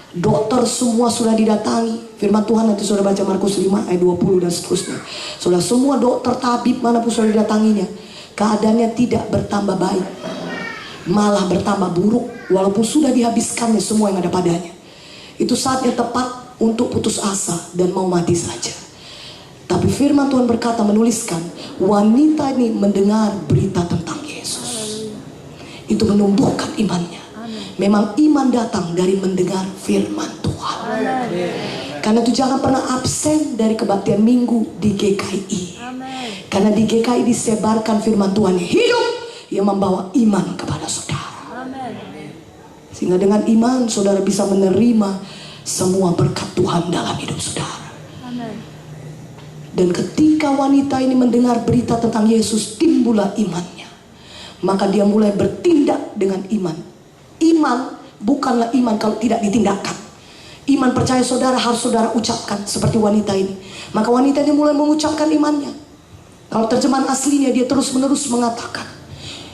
Dokter semua sudah didatangi. Firman Tuhan nanti sudah baca Markus 5 ayat 20 dan seterusnya. Sudah semua dokter tabib manapun sudah didatanginya. Keadaannya tidak bertambah baik, malah bertambah buruk. Walaupun sudah dihabiskannya semua yang ada padanya. Itu saatnya tepat untuk putus asa dan mau mati saja. Tapi firman Tuhan berkata, menuliskan, wanita ini mendengar berita tentang Yesus. Itu menumbuhkan imannya. Memang iman datang dari mendengar firman Tuhan. Karena itu jangan pernah absen dari kebaktian minggu di GKI. Karena di GKI disebarkan firman Tuhan yang hidup, yang membawa iman kepada saudara. Sehingga dengan iman saudara bisa menerima semua berkat Tuhan dalam hidup saudara. Dan ketika wanita ini mendengar berita tentang Yesus, timbullah imannya. Maka dia mulai bertindak dengan iman. Iman bukanlah iman kalau tidak ditindakkan. Iman percaya saudara harus saudara ucapkan seperti wanita ini. Maka wanita ini mulai mengucapkan imannya. Kalau terjemahan aslinya dia terus menerus mengatakan,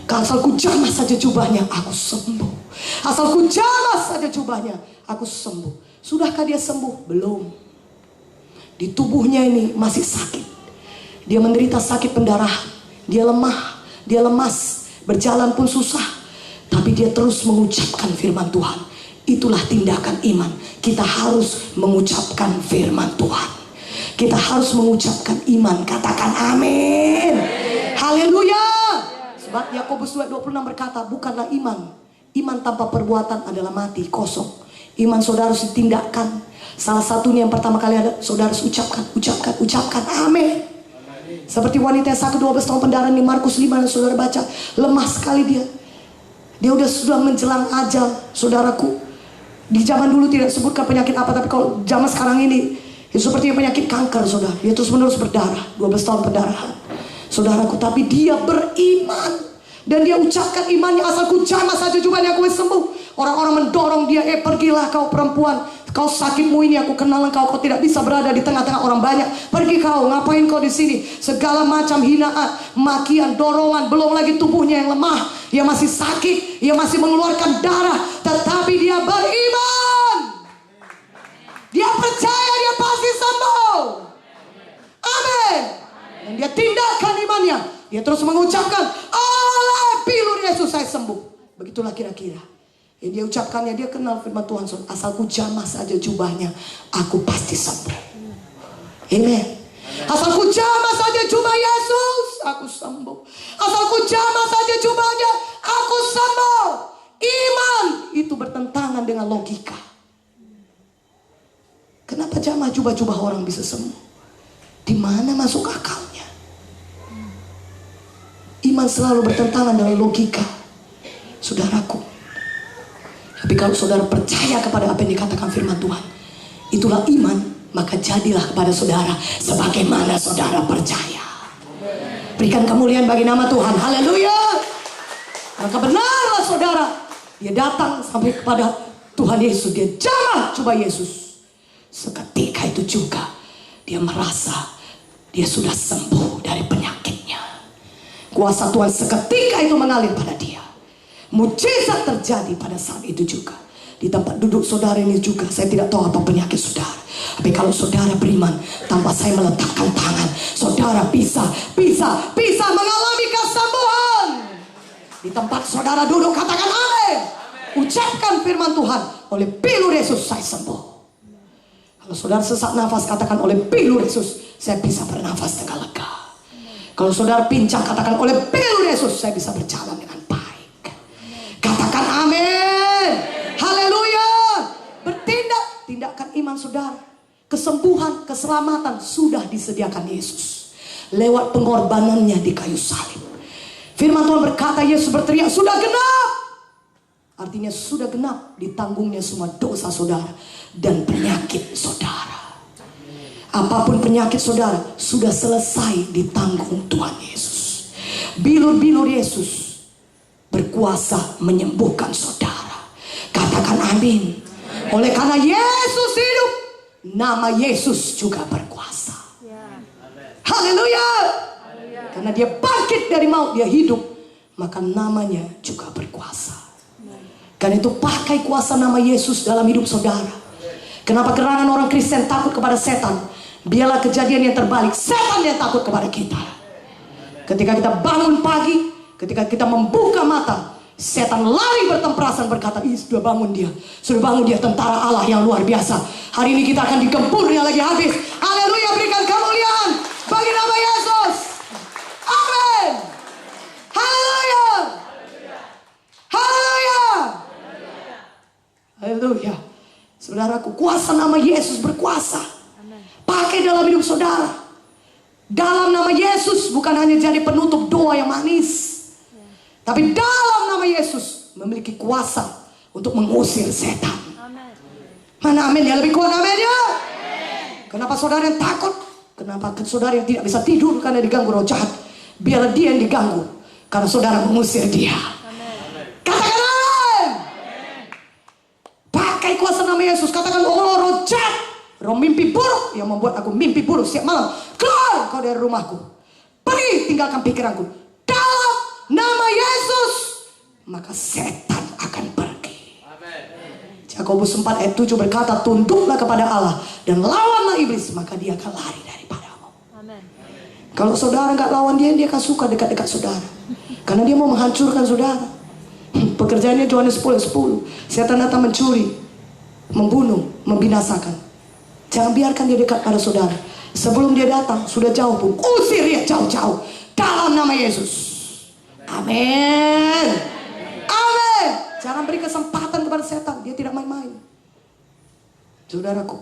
asalku jamah saja jubahnya, aku sembuh. Asalku jamah saja jubahnya, aku sembuh. Sudahkah dia sembuh? Belum. Di tubuhnya ini masih sakit. Dia menderita sakit pendarahan. Dia lemah, dia lemas, berjalan pun susah. Tapi dia terus mengucapkan firman Tuhan. Itulah tindakan iman. Kita harus mengucapkan firman Tuhan. Kita harus mengucapkan iman. Katakan amin. Haleluya. Sebab Yakobus 2:26 berkata, bukanlah iman. Iman tanpa perbuatan adalah mati, kosong. Iman saudara harus ditindakkan. Salah satunya yang pertama kali ada, saudara harus ucapkan. Amin. Seperti wanita yang sakit 12 tahun pendarahan di Markus 5 yang saudara baca. Lemah sekali dia. Dia sudah menjelang ajal, saudaraku. Di zaman dulu tidak sebutkan penyakit apa, tapi kalau zaman sekarang ini itu seperti penyakit kanker, saudara. Dia terus menerus berdarah, 12 tahun pendarahan, saudaraku. Tapi dia beriman dan dia ucapkan imannya, asalku jamah saja jubahnya aku sembuh. Orang-orang mendorong dia, pergilah kau perempuan, kau sakitmu ini aku kenal engkau, kau tidak bisa berada di tengah-tengah orang banyak. Pergi kau, ngapain kau di sini? Segala macam hinaan, makian, dorongan, belum lagi tubuhnya yang lemah, dia masih sakit, dia masih mengeluarkan darah, tetapi dia beriman. Dia percaya dia pasti sembuh. Amin. Dan dia tindakan imannya. Dia terus mengucapkan, oleh pilur Yesus saya sembuh. Begitulah kira-kira yang dia ucapkannya. Dia kenal firman Tuhan, asalku jamah saja jubahnya, aku pasti sembuh. Amen. Asalku jamah saja jubah Yesus, aku sembuh. Asalku jamah saja jubahnya, aku sembuh. Iman itu bertentangan dengan logika. Kenapa jamah jubah-jubah orang bisa sembuh? Di mana masuk akalnya? Iman selalu bertentangan dengan logika, saudaraku. Tapi kalau saudara percaya kepada apa yang dikatakan firman Tuhan, itulah iman, maka jadilah kepada saudara sebagaimana saudara percaya. Berikan kemuliaan bagi nama Tuhan. Haleluya. Maka benarlah saudara, dia datang sampai kepada Tuhan Yesus, dia jamah jubah Yesus. Seketika itu juga dia merasa dia sudah sembuh dari penyakitnya. Kuasa Tuhan seketika itu mengalir pada dia. Mujizat terjadi pada saat itu juga. Di tempat duduk saudara ini juga, saya tidak tahu apa penyakit saudara. Tapi kalau saudara beriman, tanpa saya meletakkan tangan, saudara bisa mengalami kesembuhan. Di tempat saudara duduk, katakan amin. Ucapkan firman Tuhan, oleh pilur Yesus saya sembuh. Kalau saudara sesak nafas, katakan oleh pilur Yesus saya bisa bernafas dengan lega. Kalau saudara pincang, katakan oleh pilur Yesus saya bisa berjalan dengan baik. Katakan amin. Haleluya. Bertindak, tindakan iman saudara saudara, kesembuhan, keselamatan sudah disediakan Yesus lewat pengorbanannya di kayu salib. Firman Tuhan berkata, Yesus berteriak, sudah genap. Artinya sudah genap, ditanggungnya semua dosa saudara dan penyakit saudara. Apapun penyakit saudara sudah selesai ditanggung Tuhan Yesus. Bilur-bilur Yesus berkuasa menyembuhkan saudara. Katakan amin. Oleh karena Yesus hidup, nama Yesus juga berkuasa. Haleluya. Karena dia bangkit dari maut, dia hidup, maka namanya juga berkuasa. Karena itu pakai kuasa nama Yesus dalam hidup saudara. Kenapa gerangan orang Kristen takut kepada setan? Biarlah kejadian yang terbalik, setan yang takut kepada kita. Ketika kita bangun pagi, ketika kita membuka mata, setan lari bertemprasan berkata, sudah bangun dia. Sudah bangun dia, tentara Allah yang luar biasa. Hari ini kita akan digempurnya lagi habis. Haleluya, berikan kemuliaan bagi nama Yesus. Amin. Haleluya. Haleluya. Haleluya. Saudaraku, kuasa nama Yesus berkuasa. Pakai dalam hidup saudara. Dalam nama Yesus bukan hanya jadi penutup doa yang manis, tapi dalam nama Yesus memiliki kuasa untuk mengusir setan. Mana amin ya, lebih kuat amin ya. Kenapa saudara yang takut? Kenapa saudara yang tidak bisa tidur karena diganggu roh jahat? Biarlah dia yang diganggu, karena saudara mengusir dia. Katakan amin. Pakai kuasa nama Yesus. Katakan, oh roh jahat, roh mimpi buruk yang membuat aku mimpi buruk setiap malam, keluar kau dari rumahku. Pergi, tinggalkan pikiranku. Dalam nama Yesus, maka setan akan pergi. Yakobus 4 ayat 7 berkata, tunduklah kepada Allah dan lawanlah iblis, maka dia akan lari daripadamu. Kalau saudara nggak lawan dia, dia akan suka dekat-dekat saudara, karena dia mau menghancurkan saudara. Pekerjaannya Yohanes 10:10. Setan datang mencuri, membunuh, membinasakan. Jangan biarkan dia dekat pada saudara. Sebelum dia datang, sudah jauh pun, usir dia jauh-jauh dalam nama Yesus. Amin. Amin. Jangan beri kesempatan kepada setan. Dia tidak main-main. Saudaraku,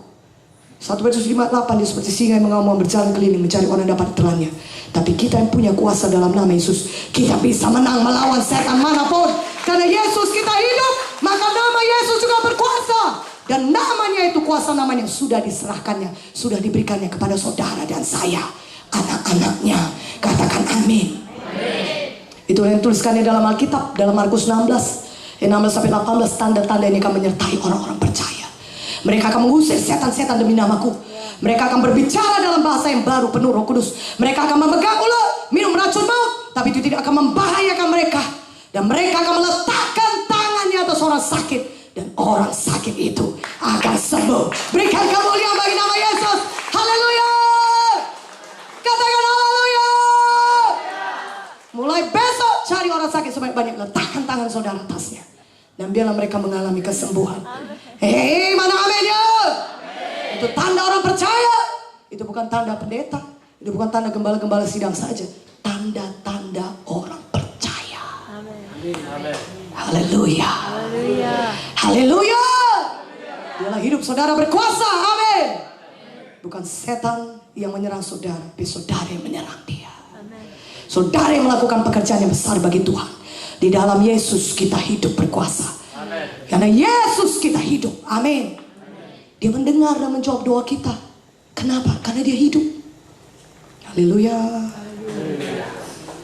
1 Petrus 5:8, dia seperti singa yang mengaum berjalan keliling mencari orang yang dapat ditelannya. Tapi kita yang punya kuasa dalam nama Yesus, kita bisa menang melawan setan manapun. Karena Yesus kita hidup, maka nama Yesus juga berkuasa. Dan namanya itu, kuasa namanya sudah diserahkannya, sudah diberikannya kepada saudara dan saya, anak-anaknya. Katakan amin. Itu yang tuliskannya dalam Alkitab, dalam Markus 16-18, tanda-tanda ini akan menyertai orang-orang percaya. Mereka akan mengusir setan-setan demi namaku. Mereka akan berbicara dalam bahasa yang baru penuh Roh Kudus. Mereka akan memegang ular, minum racun maut, tapi itu tidak akan membahayakan mereka. Dan mereka akan meletakkan tangannya atas orang sakit, dan orang sakit itu akan sembuh. Berikan kemuliaan bagi nama Yesus. Haleluya. Katakan haleluya. Mulai besok cari orang sakit sebanyak-banyak, letakkan tangan saudara atasnya, dan biarlah mereka mengalami kesembuhan. Hei, mana amin ya? Itu tanda orang percaya. Itu bukan tanda pendeta. Itu bukan tanda gembala-gembala sidang saja. Tanda-tanda orang percaya. Haleluya. Haleluya. Biarlah hidup saudara berkuasa. Amin. Bukan setan yang menyerang saudara, tapi saudara yang menyerang dia. Saudara yang melakukan pekerjaan yang besar bagi Tuhan. Di dalam Yesus kita hidup berkuasa. Karena Yesus kita hidup. Amin. Dia mendengar dan menjawab doa kita. Kenapa? Karena dia hidup. Haleluya.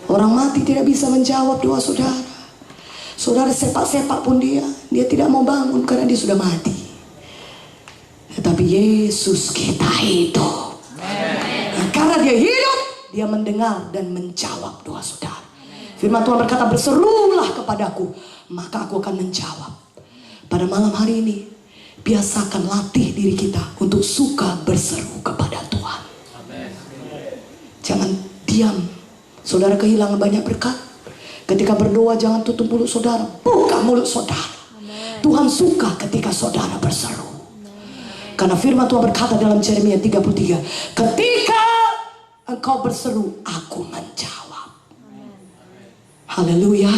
Orang mati tidak bisa menjawab doa saudara. Saudara sepak-sepak pun dia tidak mau bangun karena dia sudah mati. Tetapi Yesus kita hidup. Dan karena dia hidup, dia mendengar dan menjawab doa saudara. Firman Tuhan berkata, berserulah kepadaku, maka aku akan menjawab. Pada malam hari ini, biasakan latih diri kita untuk suka berseru kepada Tuhan. Jangan diam. Saudara kehilangan banyak berkat. Ketika berdoa jangan tutup mulut saudara, buka mulut saudara. Tuhan suka ketika saudara berseru. Karena firman Tuhan berkata dalam Yeremia 33, ketika engkau berseru, aku menjawab. Haleluya.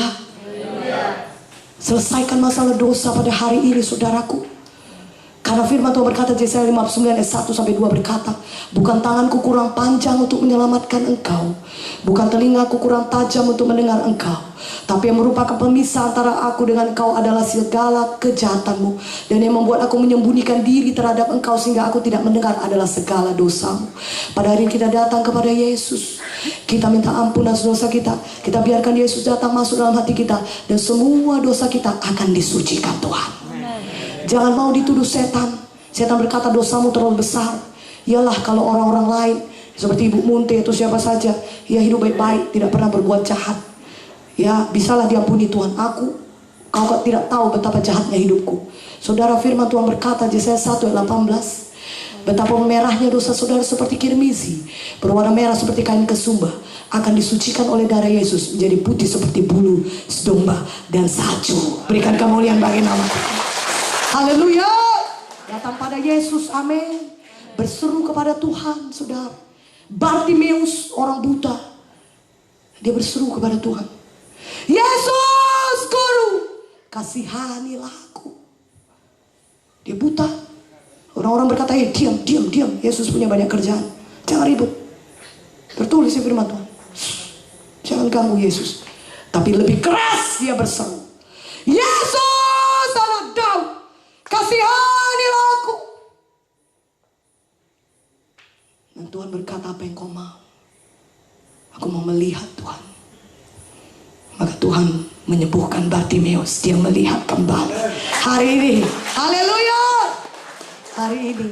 Selesaikan masalah dosa pada hari ini saudaraku. Karena firman Tuhan berkata, Yesaya 59 ayat 1 sampai 2 berkata, bukan tanganku kurang panjang untuk menyelamatkan engkau, bukan telingaku kurang tajam untuk mendengar engkau, tapi yang merupakan pemisah antara aku dengan engkau adalah segala kejahatanmu, dan yang membuat aku menyembunyikan diri terhadap engkau sehingga aku tidak mendengar adalah segala dosamu. Pada hari ini kita datang kepada Yesus, kita minta ampun atas dosa kita. Kita biarkan Yesus datang masuk dalam hati kita, dan semua dosa kita akan disucikan Tuhan. Jangan mau dituduh setan. Setan berkata dosamu terlalu besar. Ialah kalau orang-orang lain seperti Ibu Munte atau siapa saja, ya hidup baik-baik, tidak pernah berbuat jahat, ya bisalah diampuni Tuhan. Kau tidak tahu betapa jahatnya hidupku. Saudara, firman Tuhan berkata Yesaya 1 ayat 18, betapa merahnya dosa saudara seperti kirmizi, berwarna merah seperti kain kesumba, akan disucikan oleh darah Yesus menjadi putih seperti bulu domba dan salju. Berikan kemuliaan bagi nama Tuhan. Haleluya. Datang pada Yesus, amin. Berseru kepada Tuhan, saudara. Bartimeus, orang buta, dia berseru kepada Tuhan, Yesus Guru, kasihanilah aku. Dia buta. Orang-orang berkata, diam. Yesus punya banyak kerjaan, jangan ribut. Tertulis di firman Tuhan, jangan ganggu Yesus. Tapi lebih keras dia berseru, Yesus anak Daud, kasihanilah aku. Dan Tuhan berkata, apa yang kau mau? Aku mau melihat Tuhan. Maka Tuhan menyembuhkan Bartimeus. Dia melihat kembali. Hari ini, haleluya, hari ini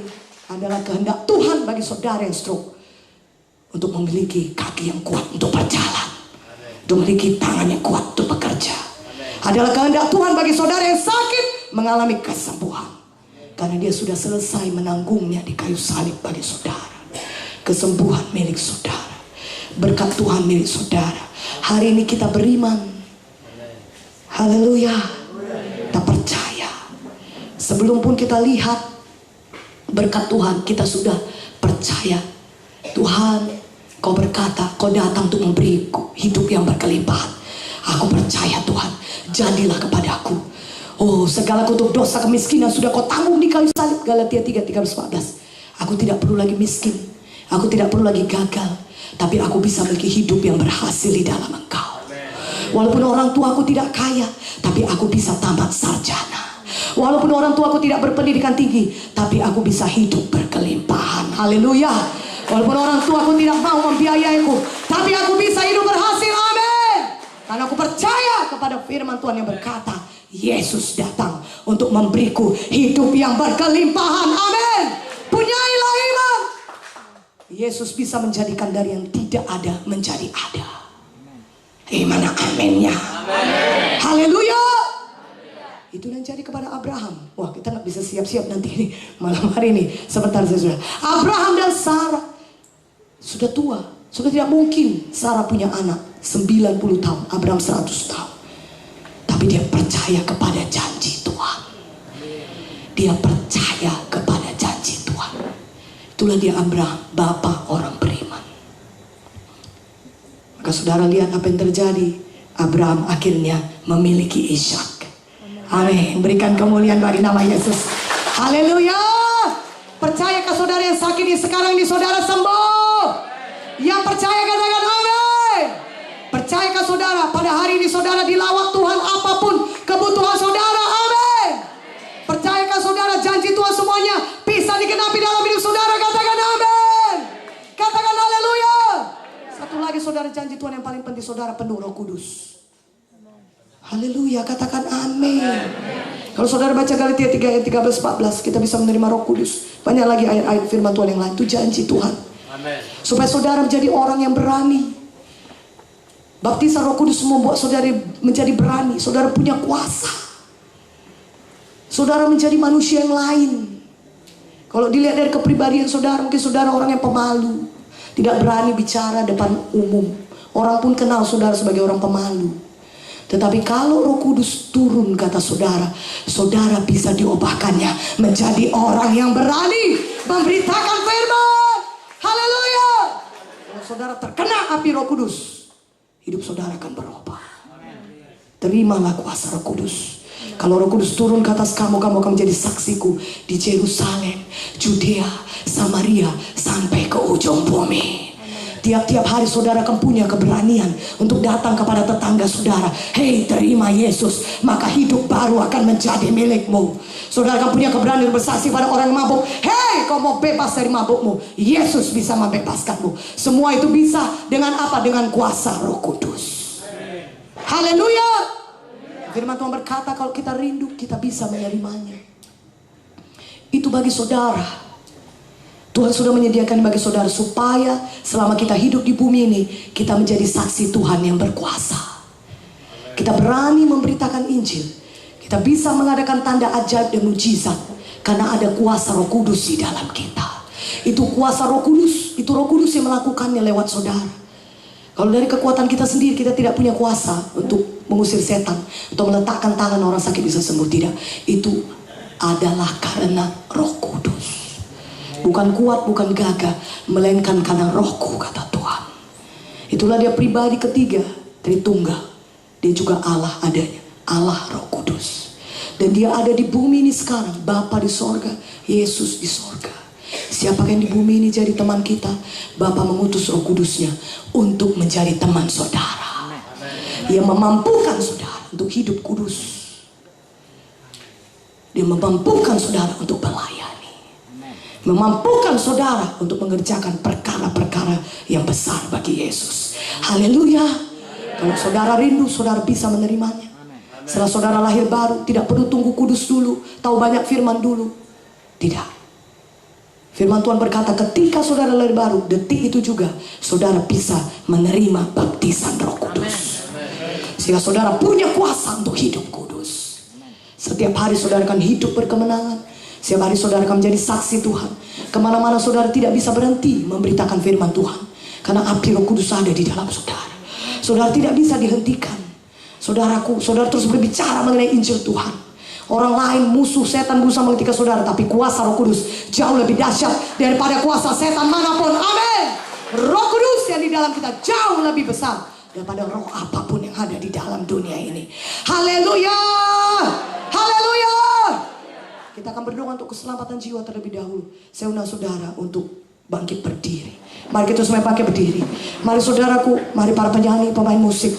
adalah kehendak Tuhan bagi saudara yang stroke untuk memiliki kaki yang kuat untuk berjalan, untuk memiliki tangan yang kuat untuk bekerja. Adalah kehendak Tuhan bagi saudara yang sakit mengalami kesembuhan, karena dia sudah selesai menanggungnya di kayu salib bagi saudara. Kesembuhan milik saudara, berkat Tuhan milik saudara. Hari ini kita beriman, haleluya, kita percaya. Sebelum pun kita lihat berkat Tuhan, kita sudah percaya. Tuhan, kau berkata, kau datang untuk memberiku hidup yang berkelimpahan. Aku percaya Tuhan, jadilah kepadaku. Oh, segala kutuk dosa kemiskinan sudah kau tanggung di kayu salib. Galatia 3:13. Aku tidak perlu lagi miskin, aku tidak perlu lagi gagal, tapi aku bisa memiliki hidup yang berhasil di dalam Engkau. Walaupun orang tua aku tidak kaya, tapi aku bisa tamat sarjana. Walaupun orang tua aku tidak berpendidikan tinggi, tapi aku bisa hidup berkelimpahan. Haleluya. Walaupun orang tua aku tidak mau membiayaiku, tapi aku bisa hidup berhasil. Amin. Karena aku percaya kepada firman Tuhan yang berkata, Yesus datang untuk memberiku hidup yang berkelimpahan. Amin. Punyailah iman. Yesus bisa menjadikan dari yang tidak ada menjadi ada. Mana aminnya? Haleluya. Itu yang jadi kepada Abraham. Wah, kita nggak bisa siap-siap nanti ini malam hari ini. Sebentar saja. Abraham dan Sarah sudah tua, sudah tidak mungkin Sarah punya anak. 90 tahun, Abraham 100 tahun. Tapi dia percaya kepada janji Tuhan. Dia percaya kepada janji Tuhan. Itulah dia Abraham, bapa orang beriman. Maka saudara lihat apa yang terjadi. Abraham akhirnya memiliki Ishak. Amin. Berikan kemuliaan bagi nama Yesus. Haleluya. Percayakah saudara yang sakit ini sekarang ini saudara sembuh? Yang percaya katakan amin. Percayakah saudara pada hari ini saudara dilawat Tuhan apapun kebutuhan saudara? Amin. Percayakah saudara janji Tuhan semuanya bisa digenapi dalam hidup saudara? Katakan amin. Katakan haleluya. Satu lagi saudara, janji Tuhan yang paling penting saudara penuh Roh Kudus. Haleluya, katakan amin. Kalau saudara baca Galatia 3 ayat 13-14, kita bisa menerima Roh Kudus. Banyak lagi ayat-ayat firman Tuhan yang lain. Itu janji Tuhan. Amen. Supaya saudara menjadi orang yang berani. Baptisan Roh Kudus membuat saudara menjadi berani. Saudara punya kuasa. Saudara menjadi manusia yang lain. Kalau dilihat dari kepribadian saudara, mungkin saudara orang yang pemalu, tidak berani bicara depan umum. Orang pun kenal saudara sebagai orang pemalu. Tetapi kalau Roh Kudus turun, kata saudara, saudara bisa diubahkannya menjadi orang yang berani memberitakan firman. Haleluya. Kalau saudara terkena api Roh Kudus, hidup saudara akan berubah. Terimalah kuasa Roh Kudus. Kalau Roh Kudus turun ke atas kamu, kamu akan menjadi saksiku di Yerusalem, Judea, Samaria, sampai ke ujung bumi. Tiap-tiap hari saudara akan punya keberanian untuk datang kepada tetangga saudara. Hei, terima Yesus, maka hidup baru akan menjadi milikmu. Saudara akan punya keberanian bersaksi pada orang yang mabuk. Hei, kau mau bebas dari mabukmu, Yesus bisa membebaskanmu. Semua itu bisa dengan apa? Dengan kuasa Roh Kudus. Haleluya. Firman Tuhan berkata kalau kita rindu, kita bisa menerimanya. Itu bagi saudara. Tuhan sudah menyediakan bagi saudara supaya selama kita hidup di bumi ini, kita menjadi saksi Tuhan yang berkuasa. Kita berani memberitakan Injil. Kita bisa mengadakan tanda ajaib dan mujizat karena ada kuasa Roh Kudus di dalam kita. Itu kuasa Roh Kudus, itu Roh Kudus yang melakukannya lewat saudara. Kalau dari kekuatan kita sendiri, kita tidak punya kuasa untuk mengusir setan, untuk meletakkan tangan orang sakit bisa sembuh, tidak. Itu adalah karena Roh Kudus. Bukan kuat, bukan gagah, melainkan karena Rohku, kata Tuhan. Itulah dia pribadi ketiga, Tritunggal. Dia juga Allah adanya, Allah Roh Kudus. Dan dia ada di bumi ini sekarang, Bapa di sorga, Yesus di sorga. Siapakah yang di bumi ini jadi teman kita? Bapa mengutus Roh Kudusnya untuk menjadi teman saudara. Yang memampukan saudara untuk hidup kudus. Dia memampukan saudara untuk berlayar. Memampukan saudara untuk mengerjakan perkara-perkara yang besar bagi Yesus. Haleluya. Kalau saudara rindu, saudara bisa menerimanya. Setelah saudara lahir baru, tidak perlu tunggu kudus dulu, tahu banyak firman dulu. Tidak. Firman Tuhan berkata ketika saudara lahir baru, detik itu juga saudara bisa menerima baptisan Roh Kudus. Sehingga saudara punya kuasa untuk hidup kudus. Setiap hari saudara akan hidup berkemenangan. Setiap hari saudara akan menjadi saksi Tuhan. Kemana-mana saudara tidak bisa berhenti memberitakan firman Tuhan. Karena api Roh Kudus ada di dalam saudara. Saudara tidak bisa dihentikan. Saudaraku, saudara terus berbicara mengenai Injil Tuhan. Orang lain, musuh, setan berusaha menghentikan saudara. Tapi kuasa Roh Kudus jauh lebih dahsyat daripada kuasa setan manapun. Amin. Roh Kudus yang di dalam kita jauh lebih besar daripada roh apapun yang ada di dalam dunia ini. Haleluya. Haleluya. Kita akan berdoa untuk keselamatan jiwa terlebih dahulu. Saya undang saudara untuk bangkit berdiri. Mari kita semua bangkit berdiri. Mari saudaraku, mari para penyanyi, pemain musik.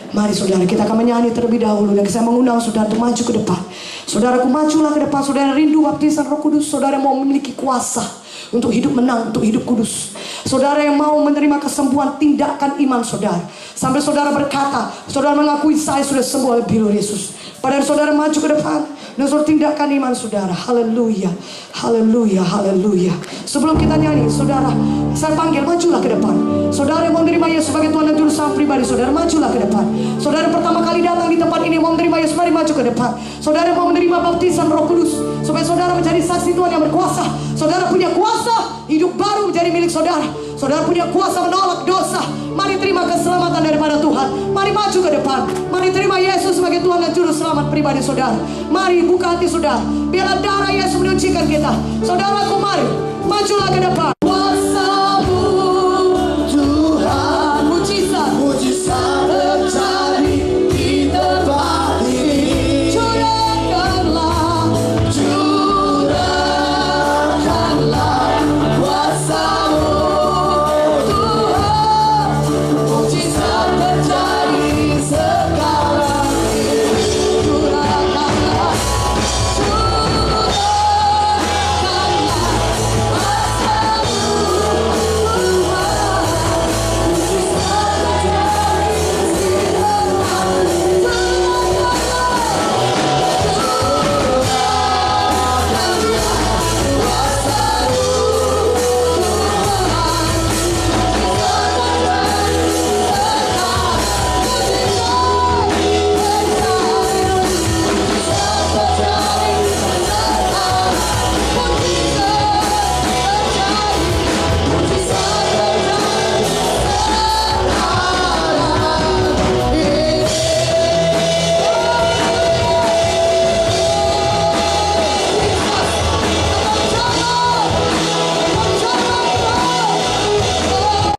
Mari saudara, kita akan menyanyi terlebih dahulu. Dan saya mengundang saudara untuk maju ke depan. Saudaraku, majulah ke depan. Saudara rindu baptisan Roh Kudus. Saudara mau memiliki kuasa untuk hidup menang, untuk hidup kudus. Saudara yang mau menerima kesembuhan, tindakan iman saudara. Sampai saudara berkata, saudara mengakui saya sudah sembuh oleh bilu Yesus. Padahal saudara maju ke depan dan saudara tindakan iman saudara. Haleluya, haleluya, haleluya. Sebelum kita nyanyi, saudara, saya panggil, majulah ke depan. Saudara yang mau menerima Yesus sebagai Tuhan dan Juru Selamat pribadi, saudara majulah ke depan. Saudara yang pertama kali datang di tempat ini mau menerima Yesus, mari maju ke depan. Saudara yang mau menerima baptisan Roh Kudus supaya saudara menjadi saksi Tuhan yang berkuasa. Saudara punya kuasa, hidup baru menjadi milik saudara. Saudara punya kuasa menolak dosa. Mari terima keselamatan daripada Tuhan. Mari maju ke depan. Mari terima Yesus sebagai Tuhan dan Juru Selamat pribadi saudara. Mari buka hati saudara. Biarlah darah Yesus menyucikan kita. Saudaraku, mari majulah ke depan.